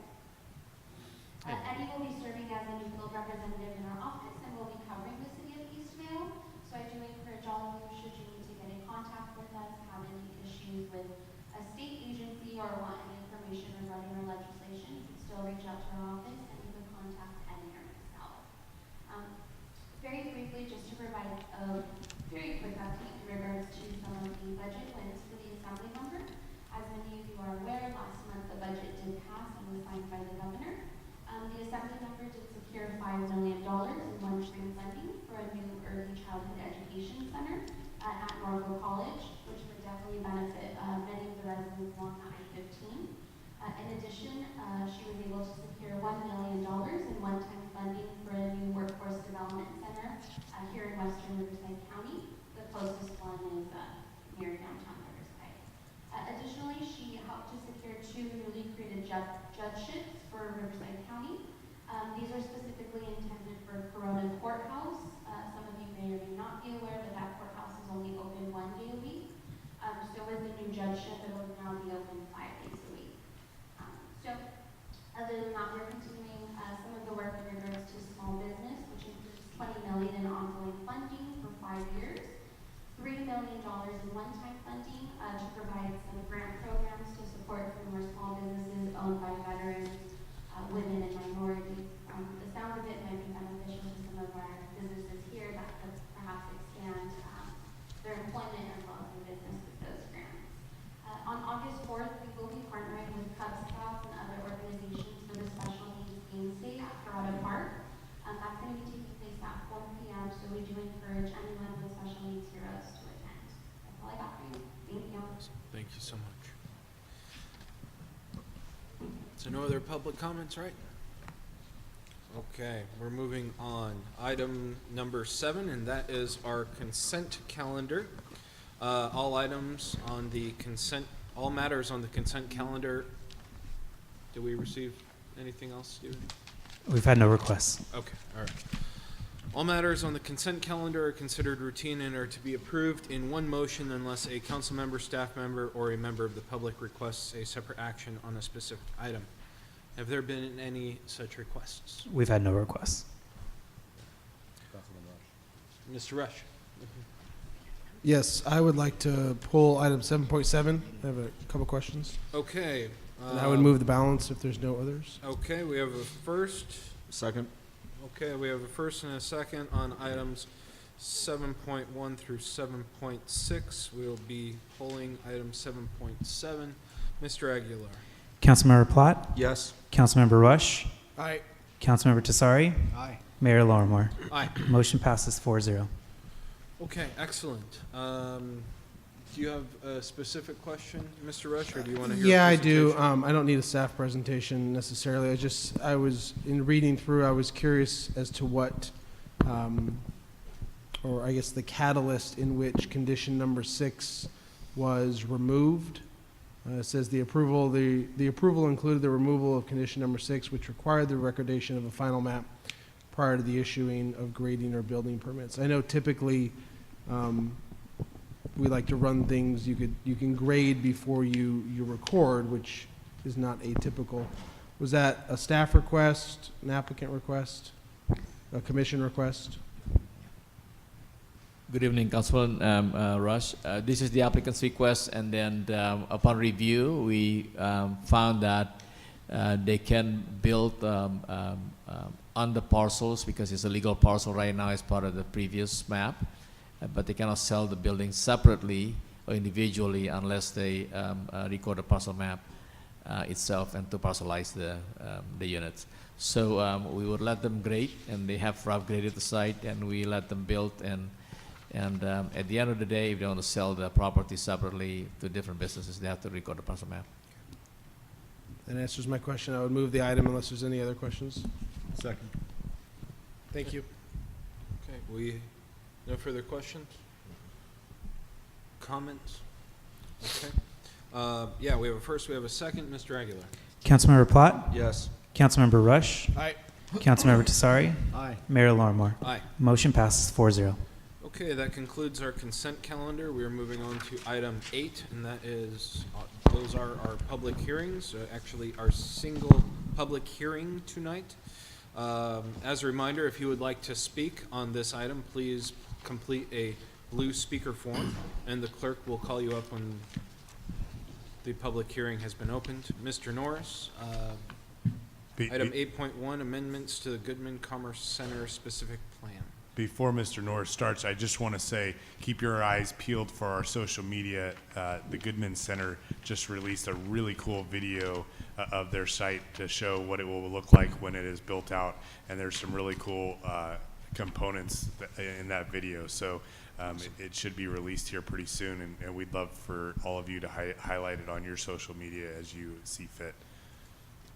Eddie will be serving as a new field representative in our office and will be covering the city of Eastvale. So I do encourage all of you, should you need to get in contact with us, have any issues with a state agency, or want any information regarding our legislation, you can still reach out to our office and you can contact Eddie or myself. Very briefly, just to provide a very quick update in regards to some of the budget wins for the Assembly member. As many of you are aware, last month the budget did pass and was signed by the governor. The Assembly member did secure $5 million in one-stream funding for a new early childhood education center at Norco College, which would definitely benefit many of the residents along I-15. In addition addition, she was able to secure $1 million in one-time funding for a new workforce development center here in western Riverside County. The closest one is near downtown Riverside. Additionally, she helped to secure 2 newly created judgeships for Riverside County. These are specifically intended for Corona Courthouse. Some of you may or may not be aware, but that courthouse is only open 1 day a week. So with the new judgeship, it will now be open 5 days a week. So other than that, we're continuing some of the work in regards to small business, which includes $20 million in ongoing funding for 5 years, $3 million in one-time funding to provide some grant programs to support some of our small businesses owned by veterans, women, and minorities. The sound of it might be beneficial to some of our businesses here that could perhaps expand their employment as well as their business with those grants. On August 4th, we will be partnering with Cub Scouts and other organizations for the Special Needs Games Day at Corrado Park. That's going to be taking place at 4 p.m., so we do encourage anyone with special needs heroes to attend. That's all I got for you. Thank you. Thank you so much. So no other public comments, right? Okay, we're moving on. Item number 7, and that is our consent calendar. All matters on the consent calendar. Did we receive anything else, Stephen? We've had no requests. Okay, all right. All matters on the consent calendar are considered routine and are to be approved in one motion unless a council member, staff member, or a member of the public requests a separate action on a specific item. Have there been any such requests? We've had no requests. Mr. Rush? Yes, I would like to pull item 7.7. I have a couple questions. Okay. And I would move the balance if there's no others. Okay, we have a first. Second. Okay, we have a first and a second on items 7.1 through 7.6. We'll be pulling item 7.7. Mr. Aguilar? Councilmember Platt? Yes. Councilmember Rush? Aye. Councilmember Tassari? Aye. Mayor Lormore? Aye. Motion passes 4-0. Okay, excellent. Do you have a specific question, Mr. Rush, or do you want to hear? Yeah, a I do. presentation? I don't need a staff presentation necessarily. I was in reading through, I was curious as to what, or I guess the catalyst in which condition number 6 was removed. It says the approval included the removal of condition number 6, which required the recordation of a final map prior to the issuing of grading or building permits. I know typically we like to run things, you can grade before you record, which is not atypical. Was that a staff request, an applicant request, a commission request? Good evening, Councilman Rush. This is the applicant's request, and then upon review, we found that they can build on the parcels because it's a legal parcel right now as part of the previous map, but they cannot sell the building separately or individually unless they record the parcel map itself and to parcelize the units. So we would let them grade, and they have rough graded the site, and we let them build, and at the end of the day, if they want to sell the property separately to different businesses, they have to record the parcel map. That answers my question. I would move the item unless there's any other questions. Second. Thank you. Okay, no further questions? Comments? Okay. Yeah, we have a first, we have a second. Mr. Aguilar? Councilmember Platt? Yes. Councilmember Rush? Aye. Councilmember Tassari? Aye. Mayor Lormore? Aye. Motion passes 4-0. Okay, that concludes our consent calendar. We are moving on to item 8, and that is, those are our public hearings, actually our single public hearing tonight. As a reminder, if you would like to speak on this item, please complete a blue speaker form, and the clerk will call you up when the public hearing has been opened. Mr. Norris, item 8.1, amendments to the Goodman Commerce Center specific plan. Before Mr. Norris starts, I just want to say, keep your eyes peeled for our social media. The Goodman Center just released a really cool video of their site to show what it will look like when it is built out. And there's some really cool components in that video. So it should be released here pretty soon. And we'd love for all of you to highlight it on your social media as you see fit.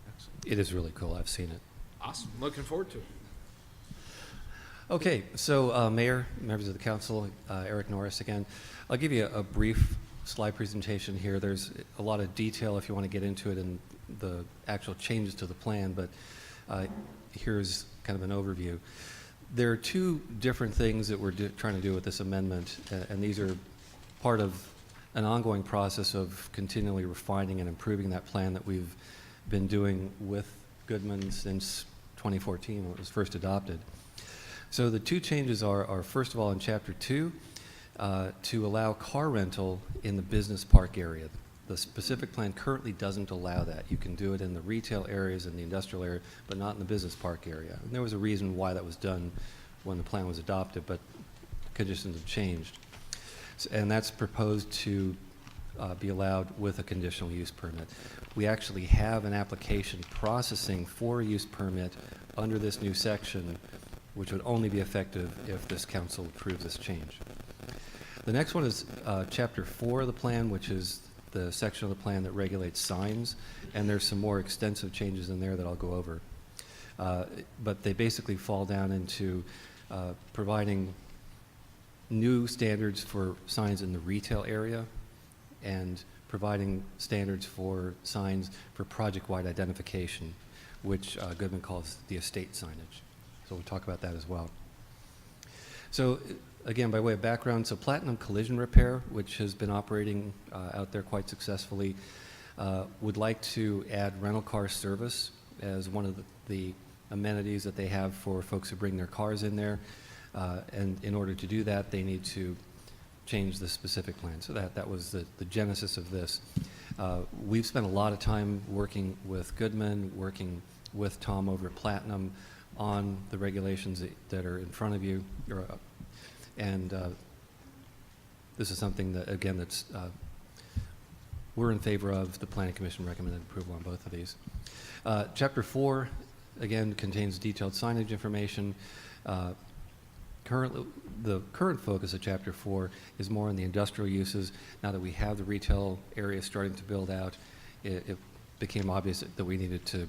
Excellent. It is really cool. I've seen it. Awesome. Looking forward to it. Okay, so Mayor, members of the council, Eric Norris again. I'll give you a brief slide presentation here. There's a lot of detail if you want to get into it and the actual changes to the plan, but here's kind of an overview. There are two different things that we're trying to do with this amendment, and these are part of an ongoing process of continually refining and improving that plan that we've been doing with Goodman since 2014 when it was first adopted. So the two changes are first of all in Chapter 2, to allow car rental in the business park area. The specific plan currently doesn't allow that. You can do it in the retail areas and the industrial area, but not in the business park area. And there was a reason why that was done when the plan was adopted, but conditions have changed. And that's proposed to be allowed with a conditional use permit. We actually have an application processing for a use permit under this new section, which would only be effective if this council approves this change. The next one is Chapter 4 of the plan, which is the section of the plan that regulates signs, and there's some more extensive changes in there that I'll go over. But they basically fall down into providing new standards for signs in the retail area and providing standards for signs for project-wide identification, which Goodman calls the estate signage. So we'll talk about that as well. So again, by way of background, so Platinum Collision Repair, which has been operating out there quite successfully, would like to add rental car service as one of the amenities that they have for folks who bring their cars in there. And in order to do that, they need to change the specific plan. So that was the genesis of this. We've spent a lot of time working with Goodman, working with Tom over at Platinum on the regulations that are in front of you. And this is something that, again, that's we're in favor of. The Planning Commission recommended approval on both of these. Chapter 4, again, contains detailed signage information. Currently, the current focus of Chapter 4 is more on the industrial uses. Now that we have the retail area starting to build out, it became obvious that we needed to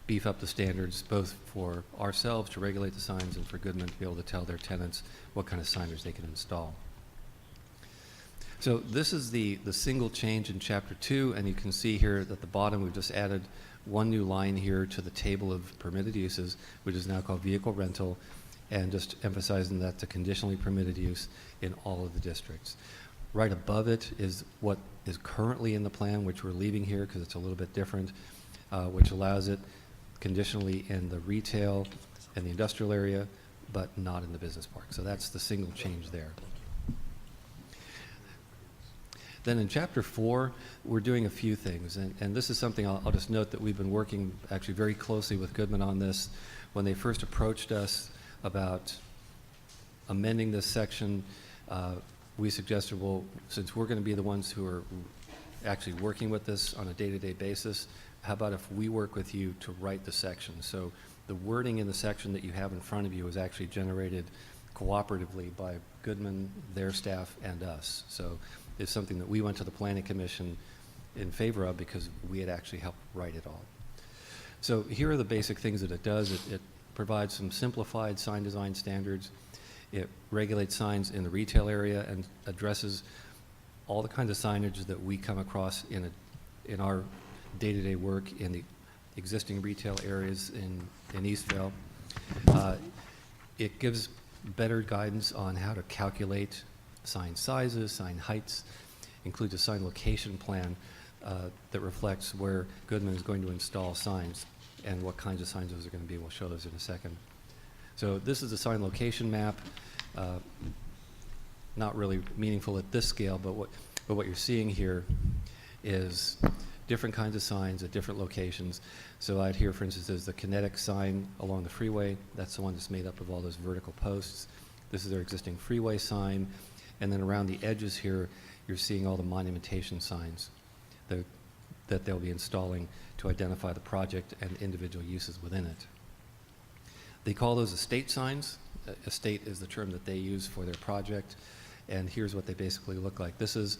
beef up the standards both for ourselves to regulate the signs and for Goodman to be able to tell their tenants what kind of signage they can install. So this is the single change in Chapter 2, and you can see here at the bottom we've just added one new line here to the table of permitted uses, which is now called vehicle rental, and just emphasizing that the conditionally permitted use in all of the districts. Right above it is what is currently in the plan, which we're leaving here because it's a little bit different, which allows it conditionally in the retail and the industrial area, but not in the business park. So that's the single change there. Then in Chapter 4, we're doing a few things, and this is something I'll just note that we've been working actually very closely with Goodman on this. When they first approached us about amending this section, we suggested, well, since we're going to be the ones who are actually working with this on a day-to-day basis, how about if we work with you to write the section? So the wording in the section that you have in front of you was actually generated cooperatively by Goodman, their staff, and us. So it's something that we went to the Planning Commission in favor of because we had actually helped write it all. So here are the basic things that it does. It provides some simplified sign design standards. It regulates signs in the retail area and addresses all the kinds of signage that we come across in our day-to-day work in the existing retail areas in Eastvale. It gives better guidance on how to calculate sign sizes, sign heights, includes a sign location plan that reflects where Goodman is going to install signs and what kinds of signs those are going to be. We'll show those in a second. So this is a sign location map. Not really meaningful at this scale, but what you're seeing here is different kinds of signs at different locations. So out here, for instance, is the Kinetic sign along the freeway. That's the one that's made up of all those vertical posts. This is their existing freeway sign. And then around the edges here, you're seeing all the monumentation signs that they'll be installing to identify the project and individual uses within it. They call those estate signs. Estate is the term that they use for their project. And here's what they basically look like. This is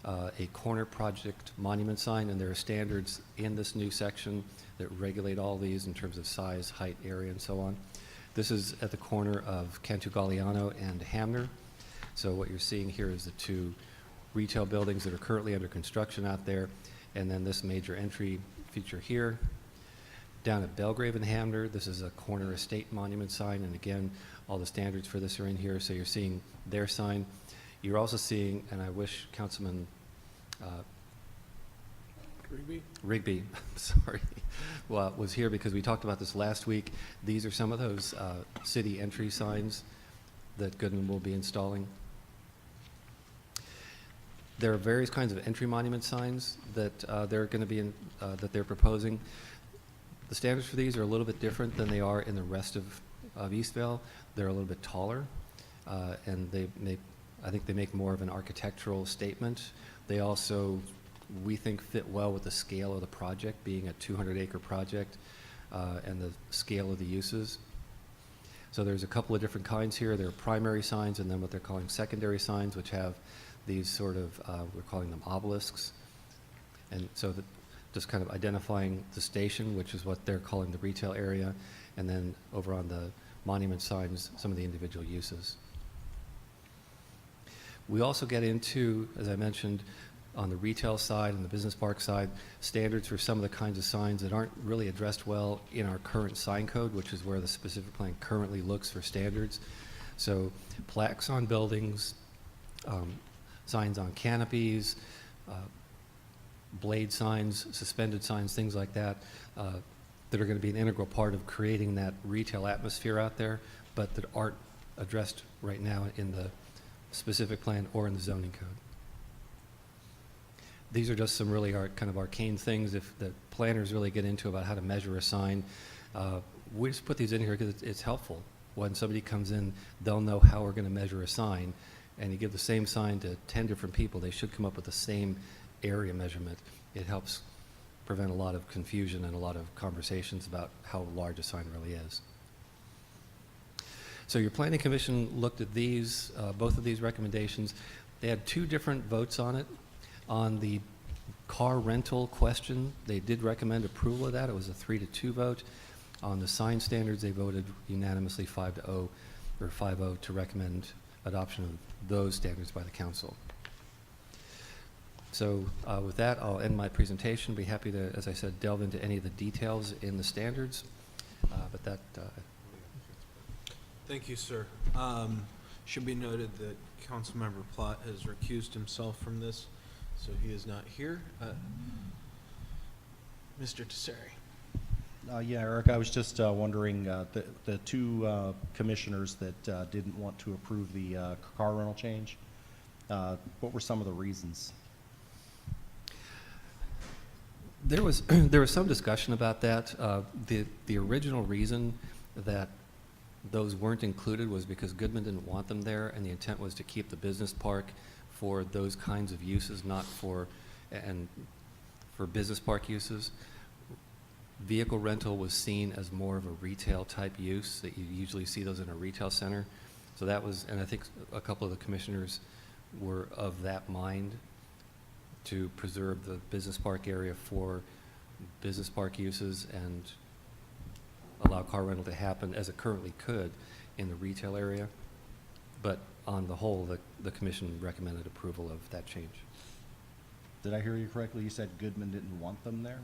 a corner project monument sign, and there are standards in this new section that regulate all these in terms of size, height, area, and so on. This is at the corner of Cantu Galliano and Hamner. So what you're seeing here is the two retail buildings that are currently under construction out there, and then this major entry feature here. Down at Belgrave and Hamner, this is a corner estate monument sign, and again, all the standards for this are in here, so you're seeing their sign. You're also seeing, and I wish Councilman Rigby, sorry, well, was here because we talked about this last week. These are some of those city entry signs that Goodman will be installing. There are various kinds of entry monument signs that they're going to be in, that they're proposing. The standards for these are a little bit different than they are in the rest of Eastvale. They're a little bit taller, and I think they make more of an architectural statement. They also, we think, fit well with the scale of the project, being a 200-acre project, and the scale of the uses. So there's a couple of different kinds here. There are primary signs, and then what they're calling secondary signs, which have these sort of, we're calling them obelisks. And so just kind of identifying the station, which is what they're calling the retail area, and then over on the monument signs, some of the individual uses. We also get into, as I mentioned, on the retail side and the business park side, standards for some of the kinds of signs that aren't really addressed well in our current sign code, which is where the specific plan currently looks for standards. So plaques on buildings, signs on canopies, blade signs, suspended signs, things like that, that are going to be an integral part of creating that retail atmosphere out there, but that aren't addressed right now in the specific plan or in the zoning code. These are just some really kind of arcane things if the planners really get into about how to measure a sign. We just put these in here because it's helpful. When somebody comes in, they'll know how we're going to measure a sign, and you give the same sign to 10 different people, they should come up with the same area measurement. It helps prevent a lot of confusion and a lot of conversations about how large a sign really is. So your planning commission looked at these, both of these recommendations. They had two different votes on it. On the car rental question, they did recommend approval of that. It was a 3-2 vote. On the sign standards, they voted unanimously 5-0 or 5-0 to recommend adoption of those standards by the council. So with that, I'll end my presentation. Be happy to, as I said, delve into any of the details in the standards. But that. Thank you, sir. Should be noted that Councilmember Plott has recused himself from this, so he is not here. Mr. Tesseri. Yeah, Eric, I was just wondering, the two commissioners that didn't want to approve the car rental change, what were some of the reasons? There was some discussion about that. The original reason that those weren't included was because Goodman didn't want them there, and the intent was to keep the business park for those kinds of uses, not for business park uses. Vehicle rental was seen as more of a retail type use, that you usually see those in a retail center. So that was, and I think a couple of the commissioners were of that mind, to preserve the business park area for business park uses and allow car rental to happen as it currently could in the retail area. But on the whole, the commission recommended approval of that change. Did I hear you correctly? You said Goodman didn't want them there?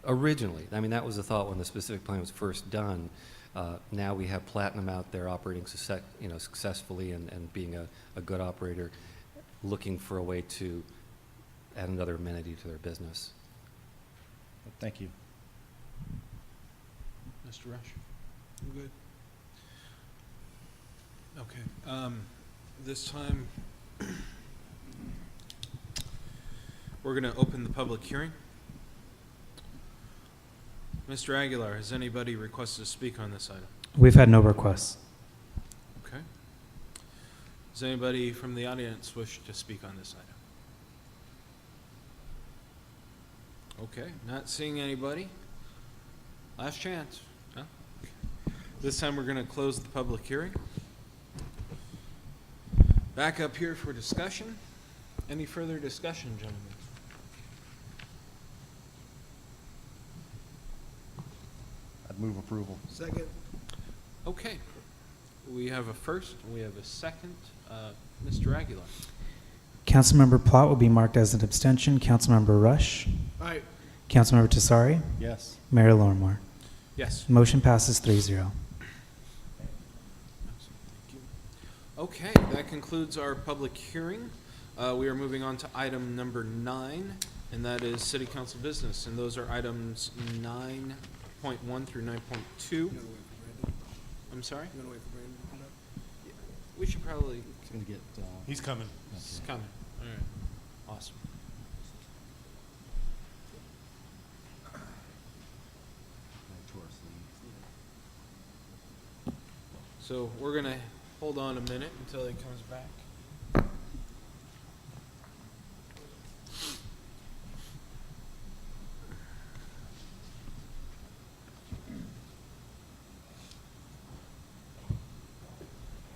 Originally, I mean, that was the thought when the specific plan was first done. Now we have Platinum out there operating successfully and being a good operator, looking for a way to add another amenity to their business. Thank you. Mr. Rush? I'm good. Okay. This time, we're going to open the public hearing. Mr. Aguilar, has anybody requested to speak on this item? We've had no requests. Okay. Does anybody from the audience wish to speak on this item? Okay, not seeing anybody. Last chance. Huh? This time we're going to close the public hearing. Back up here for discussion. Any further discussion, gentlemen? I'd move approval. Second. Okay. We have a first, and we have a second. Mr. Aguilar? Councilmember Plot will be marked as an abstention. Councilmember Rush. Aye. Councilmember Tesari. Yes. Mayor Lormore. Yes. Motion passes 3-0. Okay, that concludes our public hearing. We are moving on to item number 9, and that is city council business. And those are items 9.1 through 9.2. I'm sorry? We should probably. It's going to get. He's coming. It's coming. All right. Awesome. So we're going to hold on a minute until he comes back.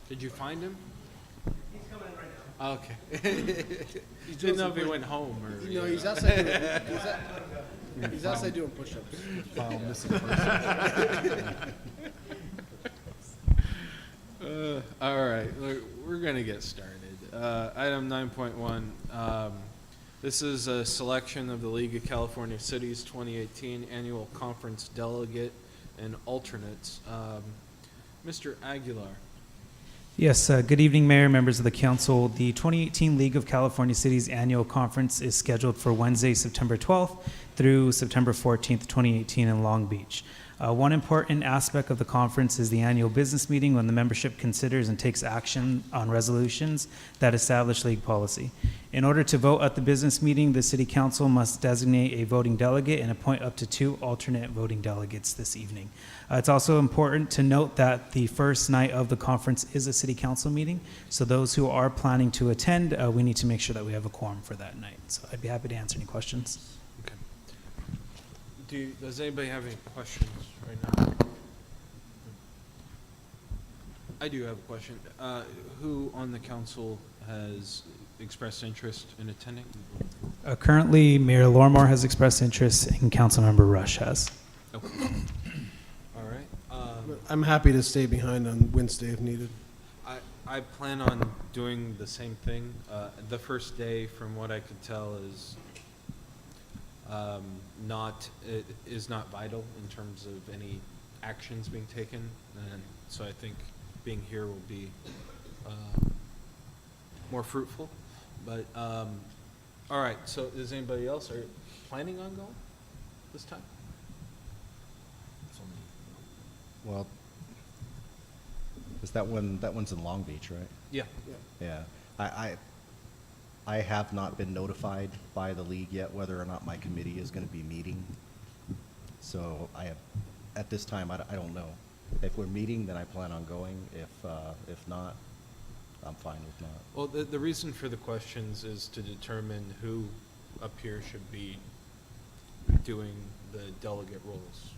Did you find him? He's coming in right now. Okay. You didn't know if he went home or. No, he's outside doing, he's outside doing push-ups. File missing person. All right, look, we're going to get started. Item 9.1, this is a selection of the League of California Cities 2018 Annual Conference Delegate and Alternates. Mr. Aguilar. Yes, good evening, Mayor, members of the council. The 2018 League of California Cities Annual Conference is scheduled for Wednesday, September 12th through September 14th, 2018 in Long Beach. One important aspect of the conference is the annual business meeting when the membership considers and takes action on resolutions that establish league policy. In order to vote at the business meeting, the city council must designate a voting delegate and appoint up to 2 alternate voting delegates this evening. It's also important to note that the first night of the conference is a city council meeting, so those who are planning to attend, we need to make sure that we have a quorum for that night. So I'd be happy to answer any questions. Okay. Does anybody have any questions right now? I do have a question. Who on the council has expressed interest in attending? Currently, Mayor Lormore has expressed interest and Councilmember Rush has. Okay. All right. I'm happy to stay behind on Wednesday if needed. I plan on doing the same thing. The first day, from what I could tell, is not vital in terms of any actions being taken, and so I think being here will be more fruitful. But all right. So, is anybody else are planning on going this time? Well, is that one? That one's in Long Beach, right? Yeah. Yeah. I have not been notified by the league yet whether or not my committee is going to be meeting. So at this time, I don't know. If we're meeting, then I plan on going. If not, I'm fine with not. Well, the reason for the questions is to determine who up here should be doing the delegate roles.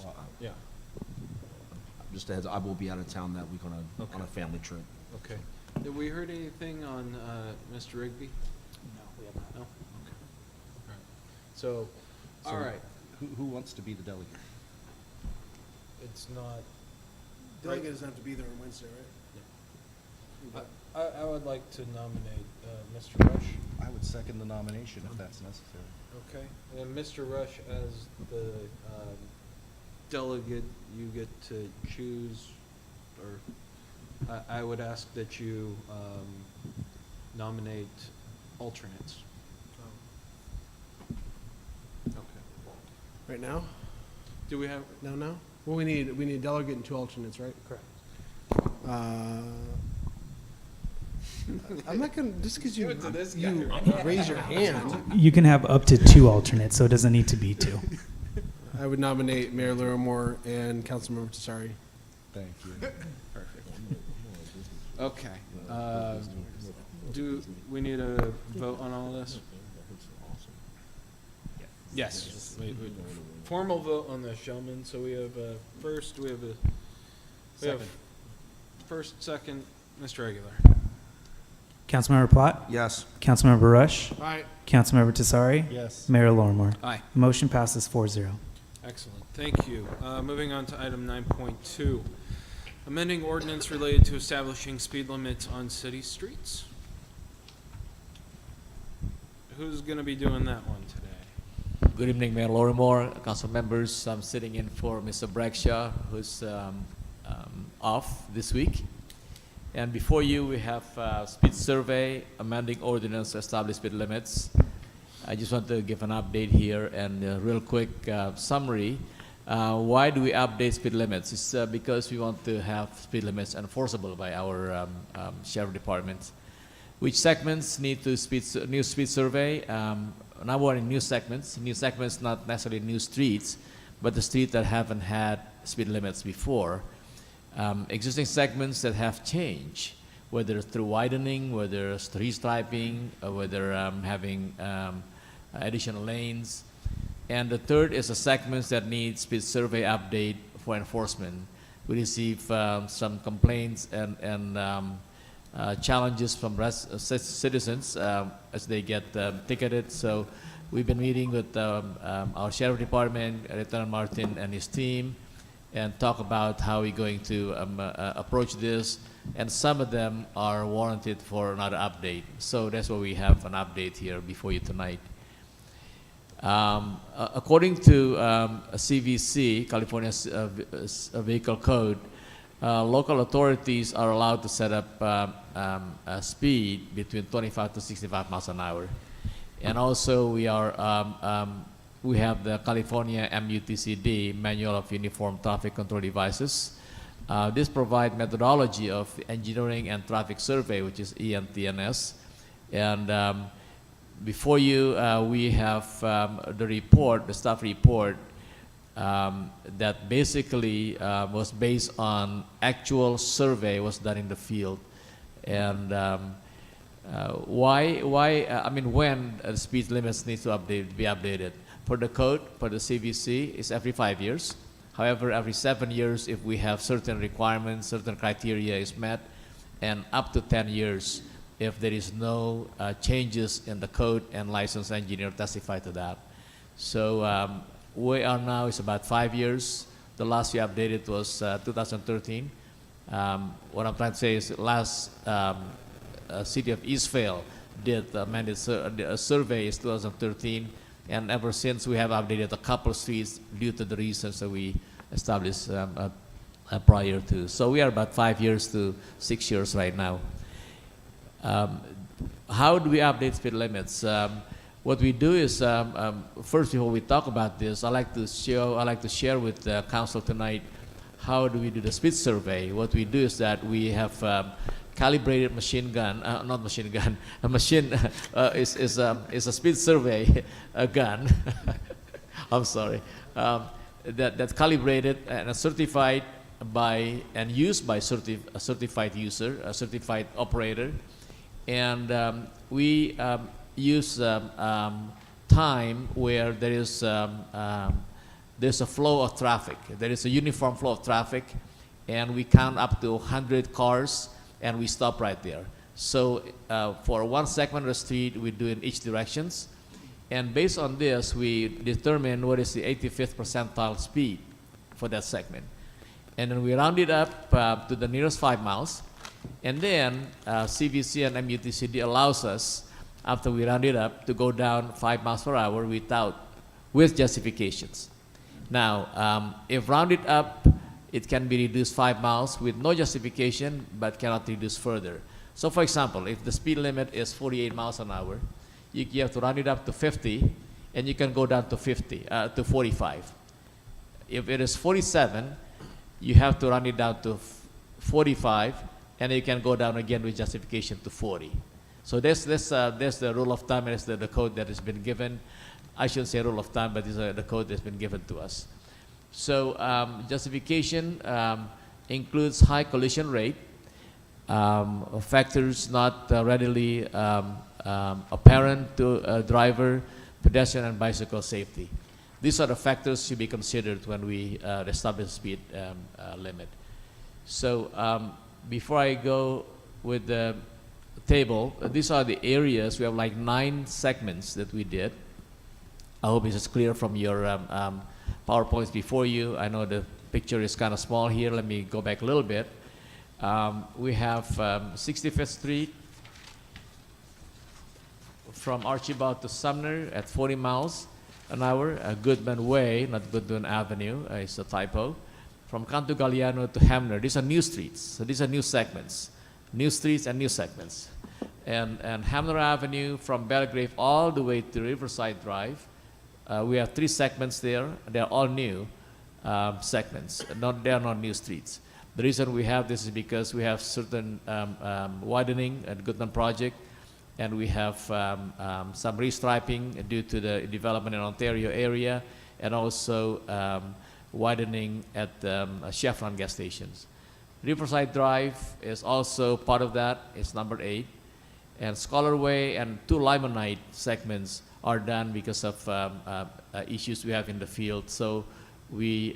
Well, Yeah. just a heads, I will be out of town that week on a family trip. Okay. Did we heard anything on Mr. Rigby? No, we have not. No? Okay. All right. So, all So right. Who wants to be the delegate? It's not. Delegate doesn't have to be there on Wednesday, right? I would like to nominate Mr. Rush. I would second the nomination if that's necessary. Okay. And Mr. Rush, as the delegate, you get to choose, or I would ask that you nominate alternates. Okay. Right now? Do we have? No? Well, we need a delegate and 2 alternates, right? Correct. I'm not gonna, just because you Give it to this guy, you right? raise your hand, You can have up to 2 alternates, so it doesn't need to be 2. I would nominate Mayor Larimore and Councilmember Tesari. Thank you. Perfect. Okay. Do we need a vote on all this? Yes. Wait. Formal vote on this, gentlemen. So we have first, we have Second. first, second, Mr. Aguilar. Councilmember Plott, Yes. Councilmember Rush, Aye. Councilmember Tesari, Yes. Mayor Lormore. Aye. Motion passes 4-0. Excellent, thank you. Moving on to item 9.2, amending ordinance related to establishing speed limits on city streets. Who's going to be doing that one today? Good evening, Mayor Lorimore, council members. I'm sitting in for Mr. Bradshaw, who's off this week. And before you, we have speed survey, amending ordinance to establish speed limits. I just want to give an update here and a real quick summary. Why do we update speed limits? It's because we want to have speed limits enforceable by our sheriff departments. Which segments need to new speed survey? Now we're in new segments. New segments, not necessarily new streets, but the streets that haven't had speed limits before. Existing segments that have changed, whether through widening, whether it's restriping, or whether having additional lanes. And the third is the segments that need speed survey update for enforcement. We receive some complaints and challenges from citizens as they get ticketed. So we've been meeting with our sheriff department, Lieutenant Martin and his team, and talk about how we're going to approach this. And some of them are warranted for another update. So that's why we have an update here before you tonight. According to CVC, California's vehicle code, local authorities are allowed to set up a speed between 25 to 65 miles an hour. And also we have the California MUTCD, Manual of Uniform Traffic Control Devices. This provides methodology of engineering and traffic survey, which is ENTNS. And before you, we have the report, the staff report, that basically was based on actual survey was done in the field. And when the speed limits need to be updated. For the code, for the CVC, it's every 5 years. However, every 7 years if we have certain requirements, certain criteria is met, and up to 10 years if there is no changes in the code and licensed engineer testify to that. So we are now, it's about 5 years. The last we updated was 2013. What I'm trying to say is last city of Eastvale did amended survey is 2013, and ever since we have updated a couple of streets due to the reasons that we established prior to. So we are about 5 years to 6 years right now. How do we update speed limits? What we do is, first before we talk about this, I like to share with the council tonight how do we do the speed survey. What we do is that we have calibrated machine gun, not machine gun, a machine is a speed survey gun. I'm sorry. That's calibrated and certified by and used by a certified user, a certified operator. And we use time where there is there's a flow of traffic. There is a uniform flow of traffic, and we count up to 100 cars, and we stop right there. So for one segment of the street, we do in each directions. And based on this, we determine what is the 85th percentile speed for that segment. And then we round it up to the nearest 5 miles. And then CVC and MUTCD allows us, after we round it up, to go down 5 miles per hour with justifications. Now, if rounded up, it can be reduced 5 miles with no justification, but cannot reduce further. So for example, if the speed limit is 48 miles an hour, you have to round it up to 50, and you can go down to 45. If it is 47, you have to round it down to 45, and you can go down again with justification to 40. So that's the rule of thumb, and it's the code that has been given. I shouldn't say rule of thumb, but it's the code that's been given to us. So justification includes high collision rate, factors not readily apparent to a driver, pedestrian, and bicycle safety. These are the factors to be considered when we establish speed limit. So before I go with the table, these are the areas. We have like 9 segments that we did. I hope this is clear from your PowerPoints before you. I know the picture is kind of small here. Let me go back a little bit. We have 65th Street from Archibald to Sumner at 40 miles an hour. Goodman Way, not Goodman Avenue, it's a typo. From Canto Galliano to Hamner. These are new streets. So these are new segments. New streets and new segments. And Hamner Avenue from Belgrave all the way to Riverside Drive. We have 3 segments there. They're all new segments. They are not new streets. The reason we have this is because we have certain widening at Goodman Project, and we have some restriping due to the development in Ontario area, and also widening at Chevron gas stations. Riverside Drive is also part of that. It's number 8. And Scholar Way and 2 Limonite segments are done because of issues we have in the field. So we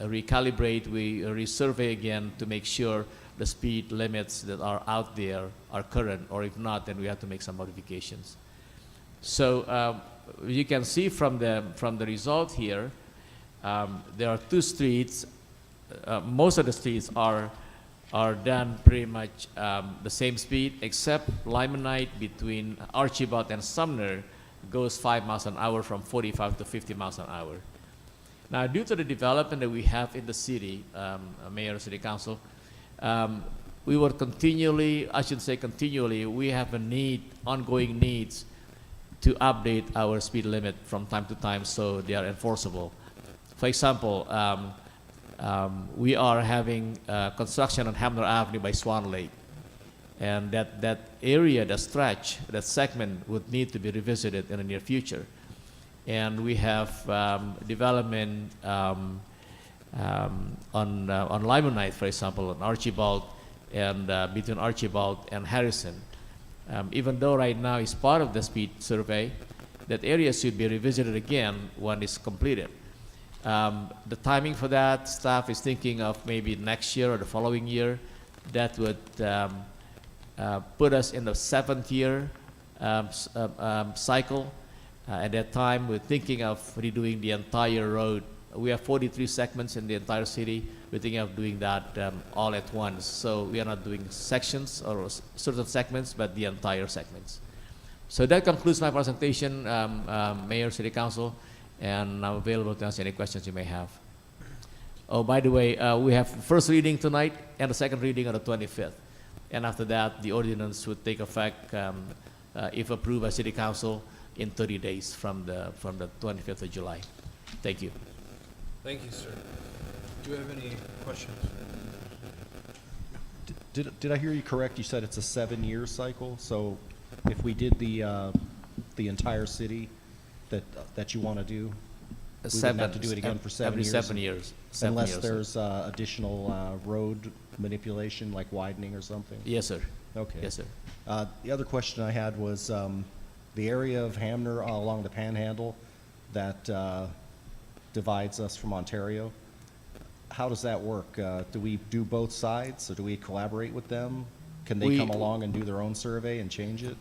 recalibrate, we resurvey again to make sure the speed limits that are out there are current, or if not, then we have to make some modifications. So you can see from the result here, there are 2 streets. Most of the streets are done pretty much the same speed, except Limonite between Archibald and Sumner goes 5 miles an hour from 45 to 50 miles an hour. Now, due to the development that we have in the city, Mayor, City Council, we were continually, I should say continually, we have a need, ongoing needs to update our speed limit from time to time so they are enforceable. For example, we are having construction on Hamner Avenue by Swan Lake. And that area, that stretch, that segment would need to be revisited in the near future. And we have development on Limonite, for example, on Archibald, and between Archibald and Harrison. Even though right now it's part of the speed survey, that area should be revisited again when it's completed. The timing for that, staff is thinking of maybe next year or the following year. That would put us in the 7th year cycle. At that time, we're thinking of redoing the entire road. We have 43 segments in the entire city. We're thinking of doing that all at once. So we are not doing sections or certain segments, but the entire segments. So that concludes my presentation, Mayor, City Council, and I'm available to answer any questions you may have. Oh, by the way, we have first reading tonight and the second reading on the 25th. And after that, the ordinance would take effect, if approved by City Council, in 30 days from the 25th of July. Thank you. Thank you, sir. Do you have any questions? Did I hear you correct? You said it's a 7-year cycle. So if we did the entire city that you want to do, we wouldn't have to do it again for 7 years. Every 7 years. Unless there's additional road manipulation, like widening or something. Yes, sir. Okay. Yes, sir. The other question I had was the area of Hamner along the Panhandle that divides us from Ontario. How does that work? Do we do both sides, or do we collaborate with them? Can they come along and do their own survey and change it?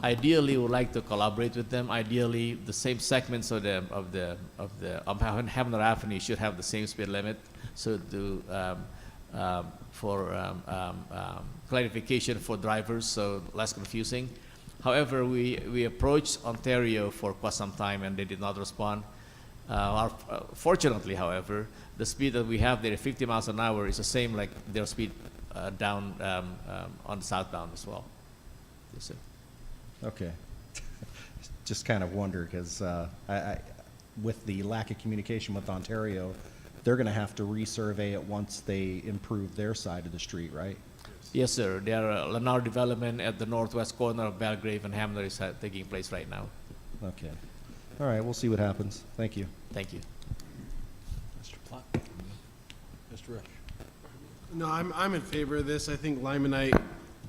Ideally, we would like to collaborate with them. Ideally, the same segments of Hamner Avenue should have the same speed limit. So for clarification for drivers, so less confusing. However, we approached Ontario for quite some time and they did not respond. Fortunately, however, the speed that we have there, 50 miles an hour, is the same like their speed down on the southbound as well. Yes, sir. Okay. Just kind of wonder, because with the lack of communication with Ontario, they're going to have to resurvey it once they improve their side of the street, right? Yes, sir. There are Lennar development at the northwest corner of Belgrave and Hamner is taking place right now. Okay. All right, we'll see what happens. Thank you. Thank you. Mr. Platt? Mr. Rush? No, I'm in favor of this. I think Limonite,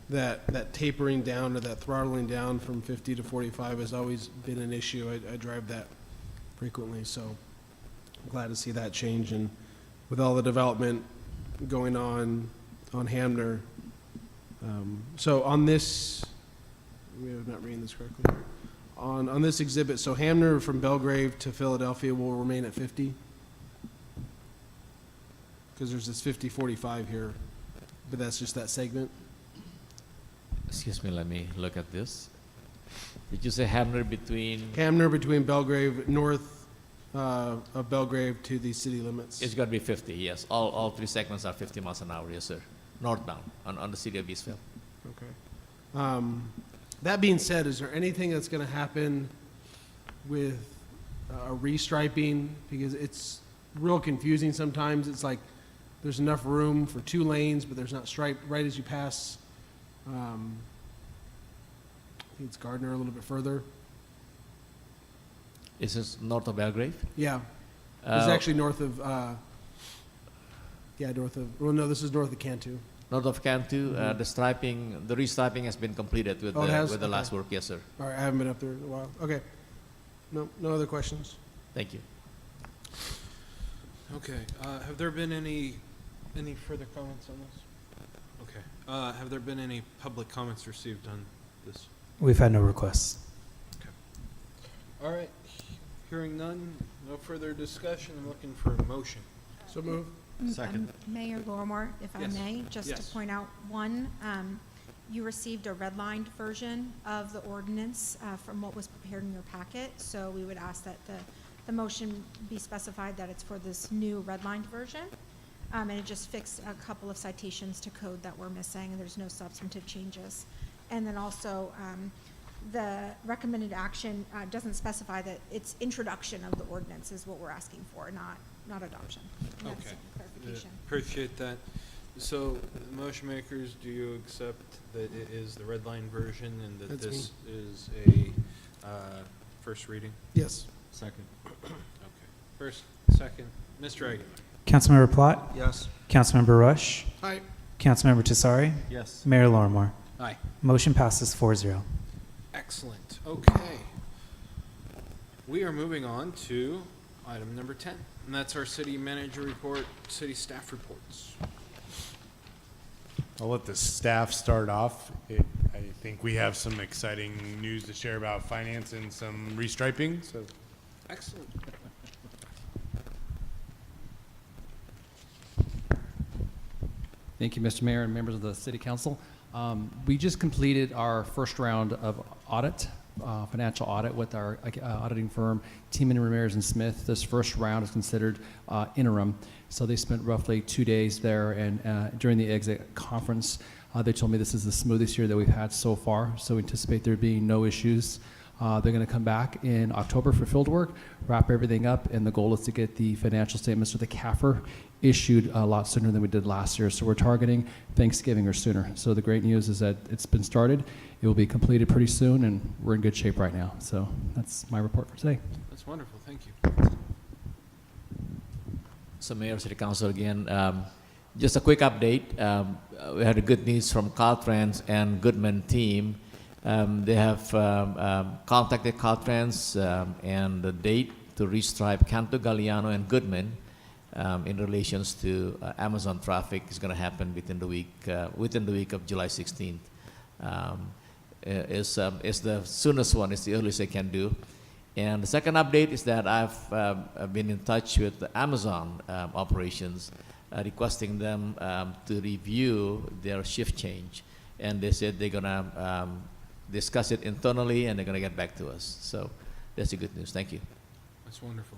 that tapering down or that throttling down from 50 to 45 has always been an issue. I drive that frequently, so I'm glad to see that change. And with all the development going on Hamner, so on this maybe I'm not reading this correctly. On this exhibit, so Hamner from Belgrave to Philadelphia will remain at 50? Because there's this 50-45 here, but that's just that segment? Excuse me, let me look at this. Did you say Hamner between? Hamner between Belgrave, north of Belgrave to the city limits. It's gonna be 50, yes. All three segments are 50 miles an hour, yes, sir. Northbound, on the city of Eastville. Okay. That being said, is there anything that's going to happen with a restriping? Because it's real confusing sometimes. It's like there's enough room for 2 lanes, but there's not striped right as you pass. I think it's Gardner a little bit further. Is this north of Belgrave? Yeah. It's actually north of, well, no, this is north of Cantu. North of Cantu, the restriping has been completed with Oh, it has? with the Okay. last work, yes, sir. All right, I haven't been up there in a while. Okay. No other questions? Thank you. Okay, have there been any further comments on this? Okay, have there been any public comments received on this? We've had no requests. All right, hearing none, no further discussion, I'm looking for a motion. So move. Second. Mayor Lorimer, if I Yes. may, just to Yes. point out, one, you received a redlined version of the ordinance from what was prepared in your packet, so we would ask that the motion be specified that it's for this new redlined version, and it just fixed a couple of citations to code that were missing, and there's no substantive changes. And then also, the recommended action doesn't specify that it's introduction of the ordinance is what we're asking for, not adoption. And that's Okay. clarification. Appreciate that. So, motion makers, do you accept that it is the red line version and that That's this is a first reading? Yes. Second. Okay. First, second, Mr. Aguilar. Councilmember Plott? Yes. Councilmember Rush? Aye. Councilmember Tesari? Yes. Mayor Lorimer? Aye. Motion passes 4-0. Excellent. Okay. We are moving on to item number 10, and that's our city manager report, city staff reports. I'll let the staff start off. I think we have some exciting news to share about finance and some restriping, so. Excellent. Thank you, Mr. Mayor and members of the City Council. We just completed our first round of audit, financial audit with our auditing firm, Tiemann Ramirez and Smith. This first round is considered interim. So they spent roughly 2 days there, and during the exit conference, they told me this is the smoothest year that we've had so far. So we anticipate there being no issues. They're going to come back in October for field work, wrap everything up, and the goal is to get the financial statements or the CAFR issued a lot sooner than we did last year. So we're targeting Thanksgiving or sooner. So the great news is that it's been started. It will be completed pretty soon, and we're in good shape right now. So that's my report for today. That's wonderful. Thank you. So Mayor, City Council again, just a quick update. We had a good news from Caltrans and Goodman team. They have contacted Caltrans and the date to restripe Canto Galliano and Goodman in relations to Amazon traffic is going to happen within the week of July 16th. Is the soonest one, it's the earliest they can do. And the second update is that I've been in touch with the Amazon operations, requesting them to review their shift change. And they said they're going to discuss it internally and they're going to get back to us. So that's the good news. Thank you. That's wonderful.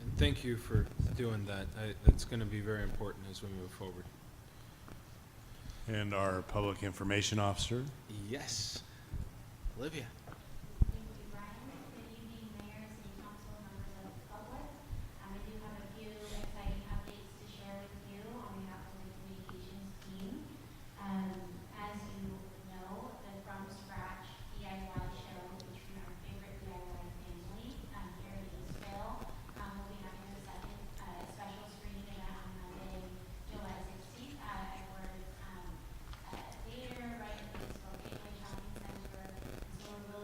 And thank you for doing that. It's going to be very important as we move forward. And our public information officer. Yes. Olivia. Thank you, Brian. Good evening, Mayor, City Council, members of the public. I do have a few exciting updates to share with you on behalf of the communications team. As you know, the From Scratch DIY show, featuring our favorite DIY family here in Eastville, will be having the second special screening event on Monday, July 16th at Edwards Theater, right at the Eastville Gateway Shopping Center. So we're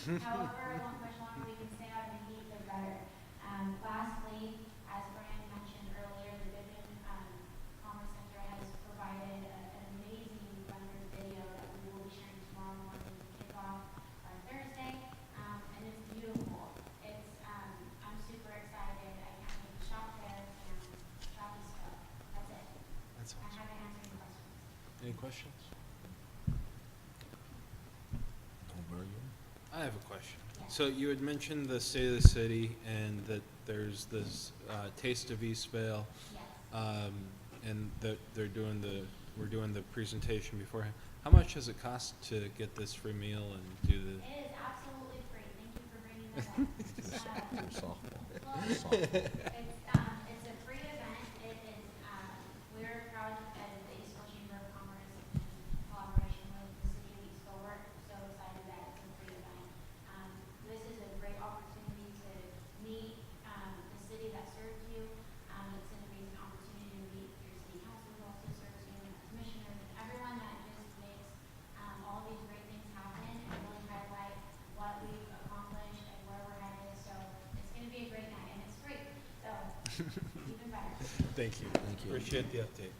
However, the much longer we can stay out of the heat, the better. Lastly, as Brian mentioned earlier, the Goodman Commerce Center has provided an amazing rendered video that we will be sharing tomorrow morning to kick off our Thursday, and it's beautiful. I'm super excited. I can't wait to shop there and shop and stuff. That's it. That's I haven't answered any questions. Any questions? I have a question. So you had mentioned the state of the city and that there's this Taste of Eastvale, and that we're doing the presentation beforehand. How much does it cost to get this free meal and do the? It is absolutely free. Thank you for bringing that up. Softball. It's a free event. It is, we're proud that the Eastville Chamber of Commerce, in collaboration with the city of Eastville, we're so excited that it's a free event. This is a great opportunity to meet the city that serves you. It's an amazing opportunity to meet your city council who also serves you, and commissioners, and everyone that just makes all these great things happen and really highlight what we've accomplished and where we're headed. So it's going to be a great night, and it's free. So even better. Thank you. Thank you. Appreciate the update.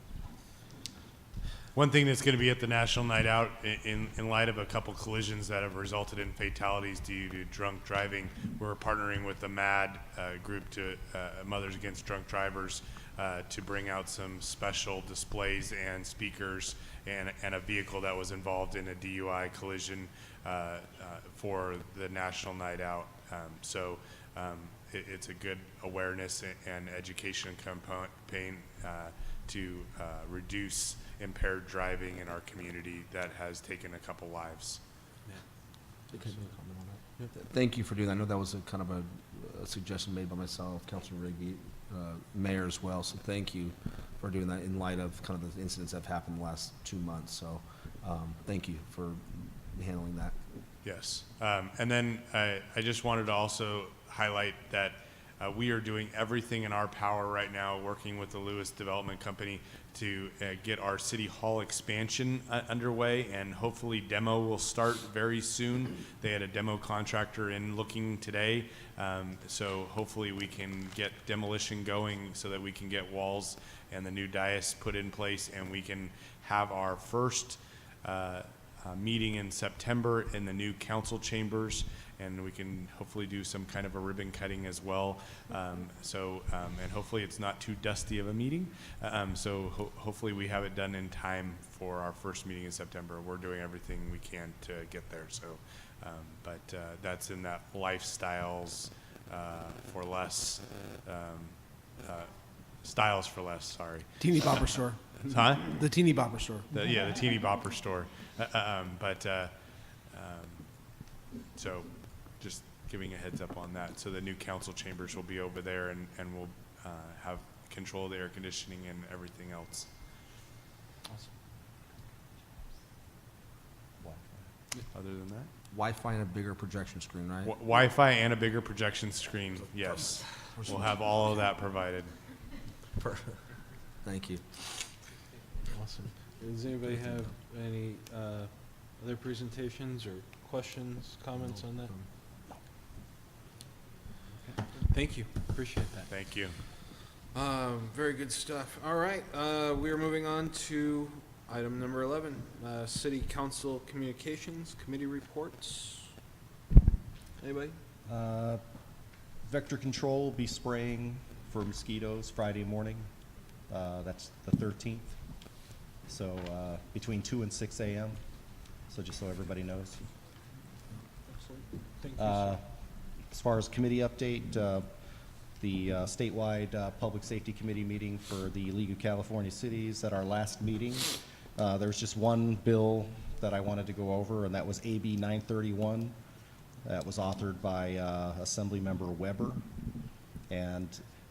One thing that's going to be at the National Night Out, in light of a couple collisions that have resulted in fatalities due to drunk driving, we're partnering with the MAD group to Mothers Against Drunk Drivers to bring out some special displays and speakers and a vehicle that was involved in a DUI collision for the National Night Out. It's a good awareness and education campaign to reduce impaired driving in our community that has taken a couple lives. Thank you for doing that. I know that was a kind of a suggestion made by myself, Councilor Rigby, Mayor as well. So thank you for doing that in light of kind of the incidents that have happened the last 2 months. So thank you for handling that. Yes. And then I just wanted to also highlight that we are doing everything in our power right now, working with the Lewis Development Company to get our City Hall expansion underway, and hopefully demo will start very soon. They had a demo contractor in looking today, so hopefully we can get demolition going so that we can get walls and the new dais put in place, and we can have our first meeting in September in the new council chambers, and we can hopefully do some kind of a ribbon cutting as well. And hopefully it's not too dusty of a meeting. Hopefully we have it done in time for our first meeting in September. We're doing everything we can to get there. That's in that lifestyles for less, styles for less, sorry. Teeny Bopper store. Huh? The Teeny Bopper store. The Teeny Bopper store. So just giving a heads up on that. So the new council chambers will be over there, and we'll have control of the air conditioning and everything else. Awesome. Other than that? Wi-Fi and a bigger projection screen, right? Wi-Fi and a bigger projection screen, yes. We'll have all of that provided. Perfect. Thank you. Awesome. Does anybody have any other presentations or questions, comments on that? Okay. Thank you. Appreciate that. Thank you. Very good stuff. All right. We are moving on to item number 11, City Council Communications Committee Reports. Anybody? Vector Control will be spraying for mosquitoes Friday morning. That's the 13th. So between 2 and 6 a.m. So just so everybody knows. Thank you, sir. As far as committee update, the statewide Public Safety Committee meeting for the League of California Cities at our last meeting, there was just one bill that I wanted to go over, and that was AB 931. That was authored by Assemblymember Weber. And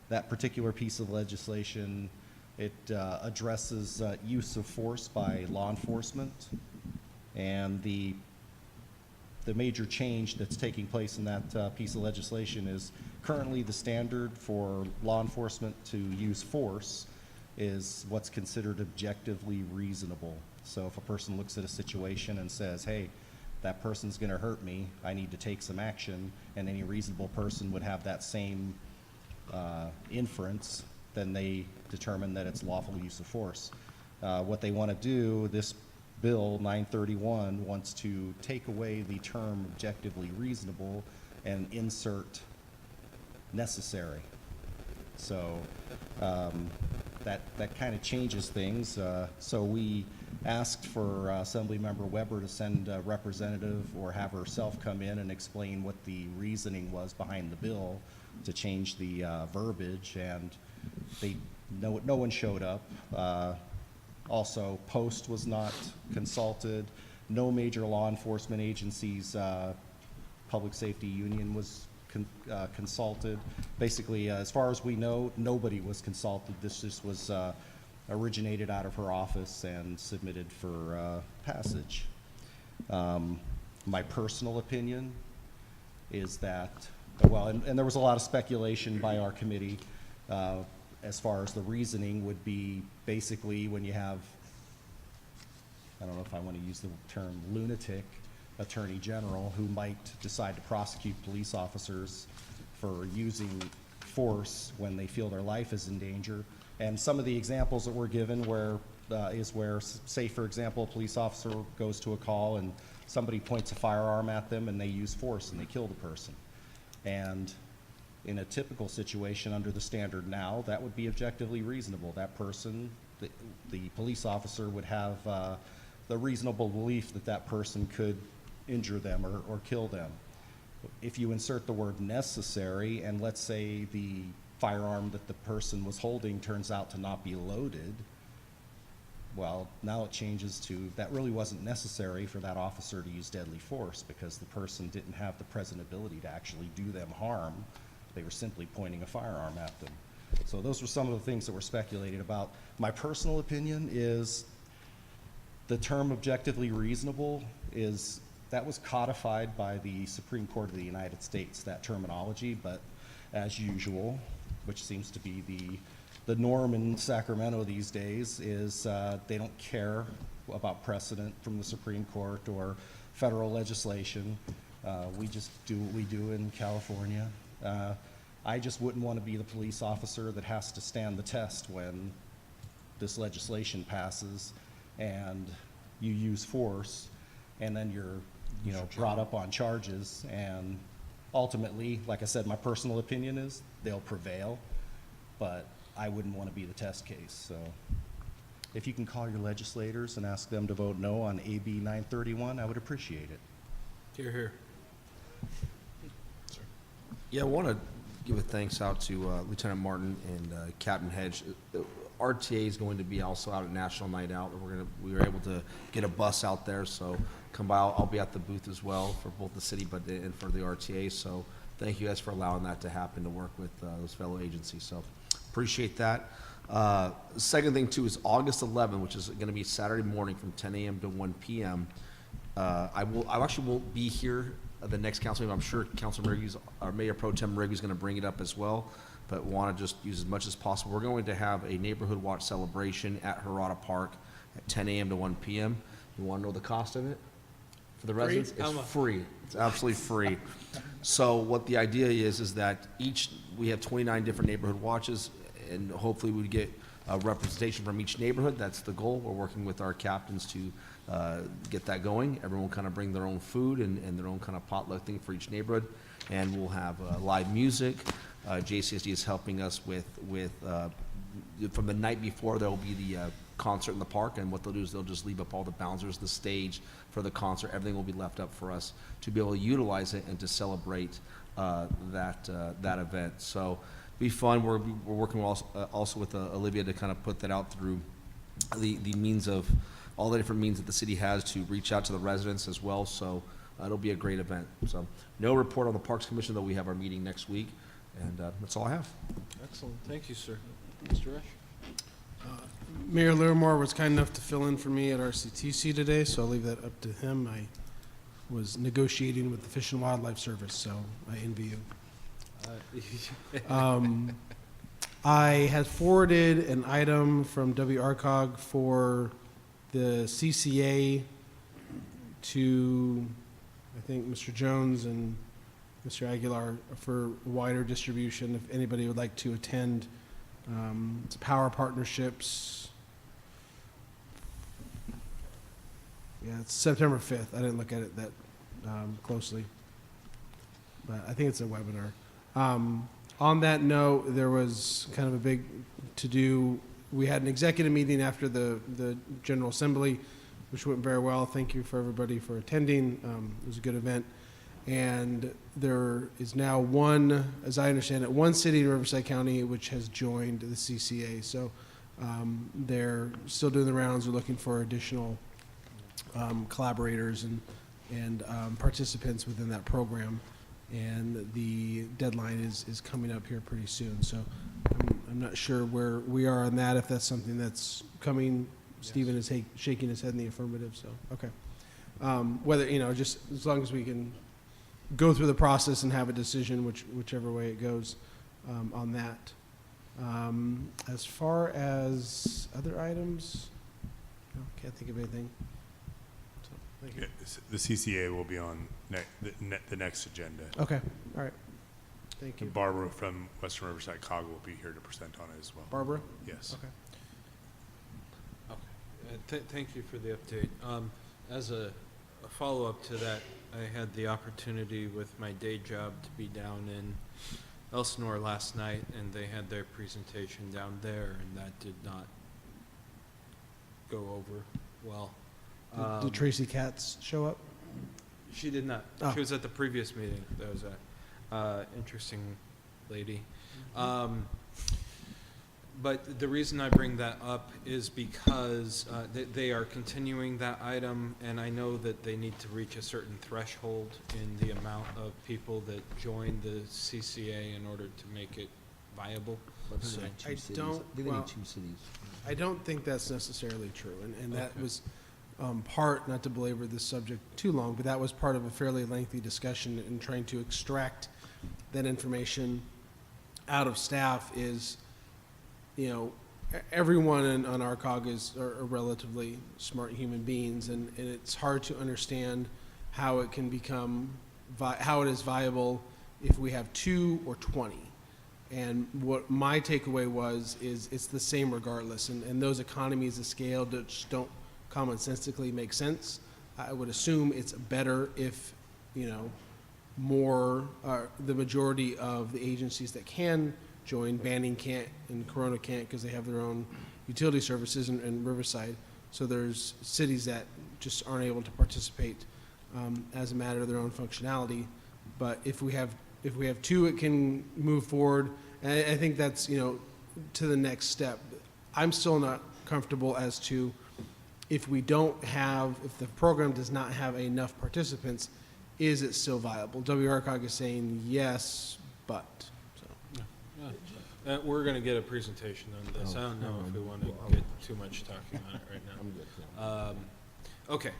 that particular piece of legislation, it addresses use of force by law enforcement, and the major change that's taking place in that piece of legislation is currently the standard for law enforcement to use force is what's considered objectively reasonable. So if a person looks at a situation and says, hey, that person's going to hurt me, I need to take some action, and any reasonable person would have that same inference, then they determine that it's lawful use of force. What they want to do, this bill 931 wants to take away the term objectively reasonable and insert necessary. So that kind of changes things. So we asked for Assemblymember Weber to send a representative or have herself come in and explain what the reasoning was behind the bill to change the verbiage, and no one showed up. Also, Post was not consulted. No major law enforcement agencies, public safety union was consulted. Basically, as far as we know, nobody was consulted. This just was originated out of her office and submitted for passage. My personal opinion is that, well, and there was a lot of speculation by our committee as far as the reasoning would be basically when you have, I don't know if I want to use the term lunatic attorney general who might decide to prosecute police officers for using force when they feel their life is in danger. And some of the examples that were given is where, say for example, a police officer goes to a call and somebody points a firearm at them and they use force and they kill the person. And in a typical situation under the standard now, that would be objectively reasonable. That person, the police officer would have the reasonable belief that that person could injure them or kill them. If you insert the word necessary, and let's say the firearm that the person was holding turns out to not be loaded, well, now it changes to that really wasn't necessary for that officer to use deadly force because the person didn't have the present ability to actually do them harm. They were simply pointing a firearm at them. So those were some of the things that were speculated about. My personal opinion is the term objectively reasonable that was codified by the Supreme Court of the United States, that terminology, but as usual, which seems to be the norm in Sacramento these days, is they don't care about precedent from the Supreme Court or federal legislation. We just do what we do in California. I just wouldn't want to be the police officer that has to stand the test when this legislation passes and you use force and then you're brought up on charges, and ultimately, like I said, my personal opinion is they'll prevail, but I wouldn't want to be the test case. So if you can call your legislators and ask them to vote no on AB 931, I would appreciate it. Hear, hear. Yeah, I want to give a thanks out to Lieutenant Martin and Captain Hedge. RTA is going to be also out at National Night Out. We were able to get a bus out there, so come by. I'll be at the booth as well for both the city and for the RTA. So thank you guys for allowing that to happen, to work with those fellow agencies. So appreciate that. Second thing too is August 11th, which is going to be Saturday morning from 10 a.m. to 1 p.m. I actually won't be here at the next council meeting. I'm sure Councilor Merguez, or Mayor Pro Tem Merguez, is going to bring it up as well, but want to just use as much as possible. We're going to have a neighborhood watch celebration at Hirata Park at 10 a.m. to 1 p.m. You want to know the cost of it? For the residents, it's free. It's absolutely free. So what the idea is that we have 29 different neighborhood watches, and hopefully we get a representation from each neighborhood. That's the goal. We're working with our captains to get that going. Everyone will kind of bring their own food and their own kind of potluck thing for each neighborhood, and we'll have live music. JCSD is helping us with from the night before. There will be the concert in the park, and what they'll do is they'll just leave up all the bouncers, the stage for the concert. Everything will be left up for us to be able to utilize it and to celebrate that event. So be fun. We're working also with Olivia to kind of put that out through the means of all the different means that the city has to reach out to the residents as well. So it'll be a great event. So no report on the Parks Commission, though we have our meeting next week, and that's all I have. Excellent. Thank you, sir. Mr. Rush? Mayor Livermore was kind enough to fill in for me at RCTC today, so I'll leave that up to him. I was negotiating with the Fish and Wildlife Service, so I envy you. I had forwarded an item from WRCOG for the CCA to I think Mr. Jones and Mr. Aguilar for wider distribution, if anybody would like to attend. It's Power Partnerships. Yeah, it's September 5th. I didn't look at it that closely, but I think it's a webinar. On that note, there was kind of a big to-do. We had an executive meeting after the General Assembly, which went very well. Thank you for everybody for attending. It was a good event. And there is now one, as I understand it, one city in Riverside County which has joined the CCA. So they're still doing the rounds. They're looking for additional collaborators and participants within that program. And the deadline is coming up here pretty soon. So I'm not sure where we are on that, if that's something that's coming. Yes. Stephen is shaking his head in the affirmative, so, okay. Whether, just as long as we can go through the process and have a decision, whichever way it goes on that. As far as other items, no, can't think of anything. So, thank you. Yeah, the CCA will be on the next agenda. Okay, all right. Thank you. And Barbara from Western Riverside COG will be here to present on it as well. Barbara? Yes. Okay. Thank you for the update. As a follow-up to that, I had the opportunity with my day job to be down in Elsinore last night, and they had their presentation down there, and that did not go over well. Did Tracy Katz show up? She did not. Oh. She was at the previous meeting. That was a interesting lady. But the reason I bring that up is because they are continuing that item, and I know that they need to reach a certain threshold in the amount of people that join the CCA in order to make it viable. So I don't think that's necessarily true, and that was part, not to belabor this subject too long, but that was part of a fairly lengthy discussion in trying to extract that information out of staff. Is, everyone on our COG are relatively smart human beings, and it's hard to understand how it can become, how it is viable if we have 2 or 20. And what my takeaway is it's the same regardless, and those economies of scale just don't commonsensically make sense. I would assume it's better if, more, the majority of the agencies that can join, Banning can't and Corona can't because they have their own utility services in Riverside. So there's cities that just aren't able to participate as a matter of their own functionality. But if we have 2, it can move forward. And I think that's, to the next step. I'm still not comfortable as to if the program does not have enough participants, is it still viable? WRCOG is saying yes, but. We're going to get a presentation on this. I don't know if we want to get too much talking on it right now. Okay,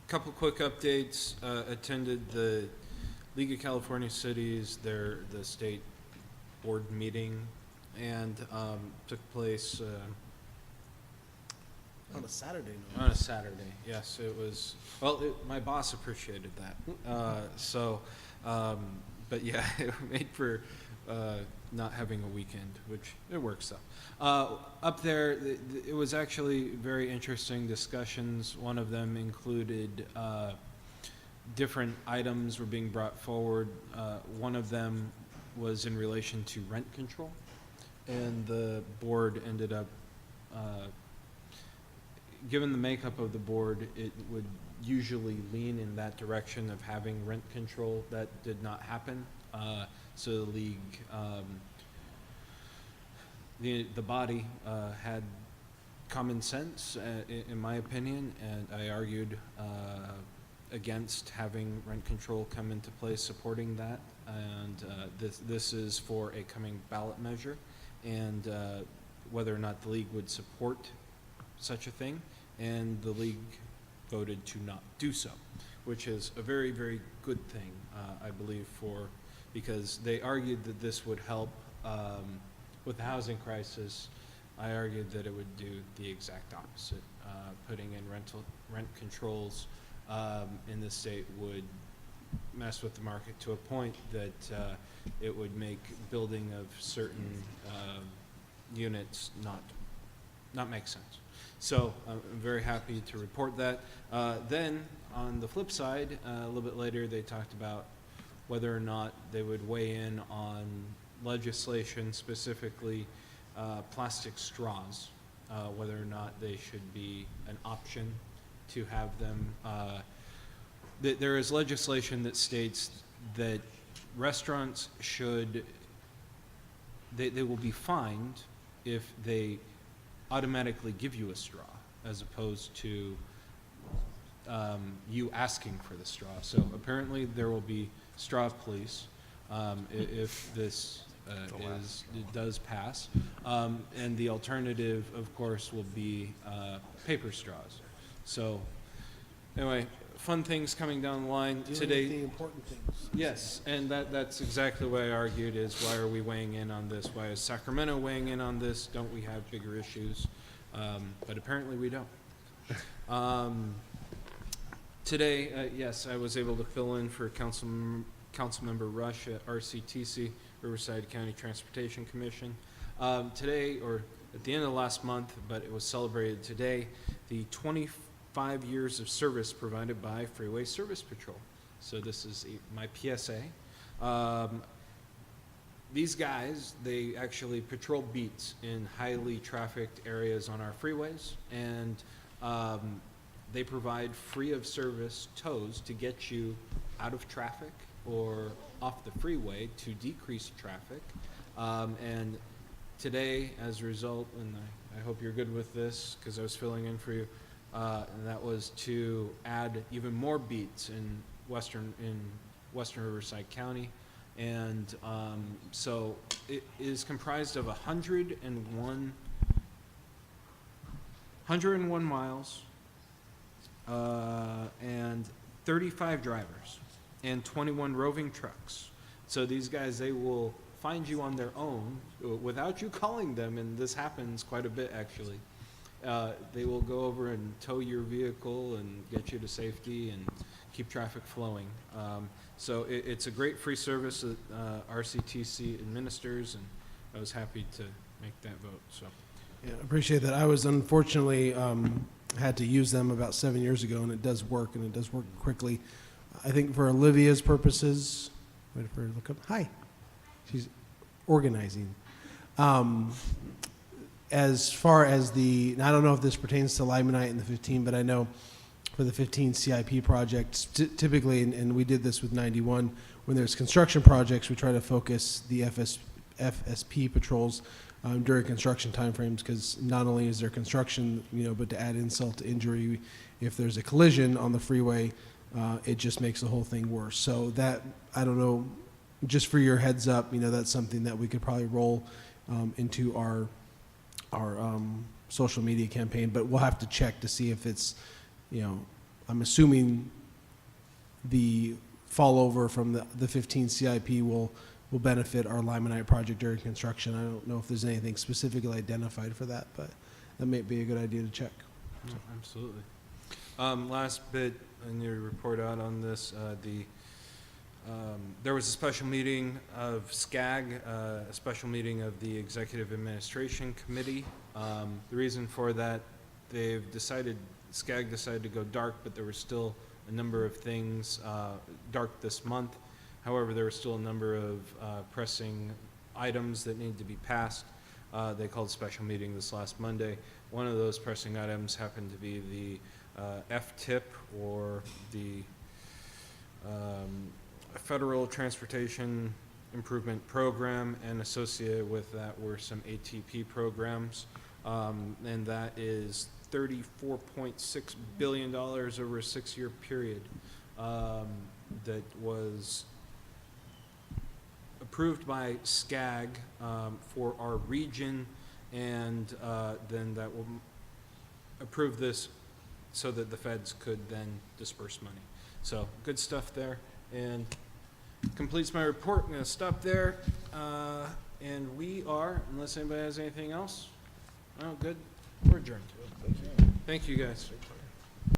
couple quick updates. Attended the League of California Cities, the state board meeting, and took place On a Saturday. On a Saturday, yes. It was, well, my boss appreciated that. But yeah, it made for not having a weekend, which it works out. Up there, it was actually very interesting discussions. One of them included different items were being brought forward. One of them was in relation to rent control, and the board ended up given the makeup of the board, it would usually lean in that direction of having rent control. That did not happen. So the league, the body had common sense, in my opinion, and I argued against having rent control come into place, supporting that. And this is for a coming ballot measure, and whether or not the league would support such a thing, and the league voted to not do so, which is a very, very good thing, I believe, because they argued that this would help with the housing crisis. I argued that it would do the exact opposite, putting in rent controls in the state would mess with the market to a point that it would make building of certain units not make sense. So I'm very happy to report that. Then on the flip side, a little bit later, they talked about whether or not they would weigh in on legislation, specifically plastic straws, whether or not they should be an option to have them. There is legislation that states that restaurants should, they will be fined if they automatically give you a straw, as opposed to you asking for the straw. So apparently there will be straw police if this it does pass. And the alternative, of course, will be paper straws. So anyway, fun things coming down the line today. The important things. Yes, and that's exactly what I argued is, why are we weighing in on this? Why is Sacramento weighing in on this? Don't we have bigger issues? But apparently we don't. Today, yes, I was able to fill in for Councilmember Rush at RCTC, Riverside County Transportation Commission. Today, or at the end of last month, but it was celebrated today, the 25 years of service provided by Freeway Service Patrol. So this is my PSA. These guys, they actually patrol beats in highly trafficked areas on our freeways, and they provide free of service tows to get you out of traffic or off the freeway to decrease traffic. And today, as a result, and I hope you're good with this because I was filling in for you, and that was to add even more beats in western Riverside County. And so it is comprised of 101 miles and 35 drivers and 21 roving trucks. So these guys, they will find you on their own without you calling them, and this happens quite a bit actually. They will go over and tow your vehicle and get you to safety and keep traffic flowing. So it's a great free service that RCTC administers, and I was happy to make that vote. So, Yeah, I appreciate that. I was unfortunately had to use them about 7 years ago, and it does work, and it does work quickly. I think for Olivia's purposes, wait for her to look up. Hi, she's organizing. As far as and I don't know if this pertains to Limonite and the 15, but I know for the 15 CIP projects, typically, and we did this with 91, when there's construction projects, we try to focus the FSP patrols during construction timeframes, because not only is there construction, but to add insult to injury, if there's a collision on the freeway, it just makes the whole thing worse. So that, I don't know, just for your heads up, that's something that we could probably roll into our social media campaign, but we'll have to check to see if it's, I'm assuming the fallover from the 15 CIP will benefit our Limonite project during construction. I don't know if there's anything specifically identified for that, but that may be a good idea to check. yeah, absolutely. Last bit, and you report out on this, there was a special meeting of SCAG, a special meeting of the Executive Administration Committee. The reason for that, SCAG decided to go dark, but there were still a number of things dark this month. However, there were still a number of pressing items that needed to be passed. They called a special meeting this last Monday. One of those pressing items happened to be the FTIP, or the Federal Transportation Improvement Program, and associated with that were some ATP programs. And that is $34.6 billion over a 6-year period that was approved by SCAG for our region, and then that will approve this so that the feds could then disperse money. So good stuff there, and completes my report. I'm going to stop there, and we are, unless anybody has anything else. Oh, good. We're adjourned. Thank you, guys.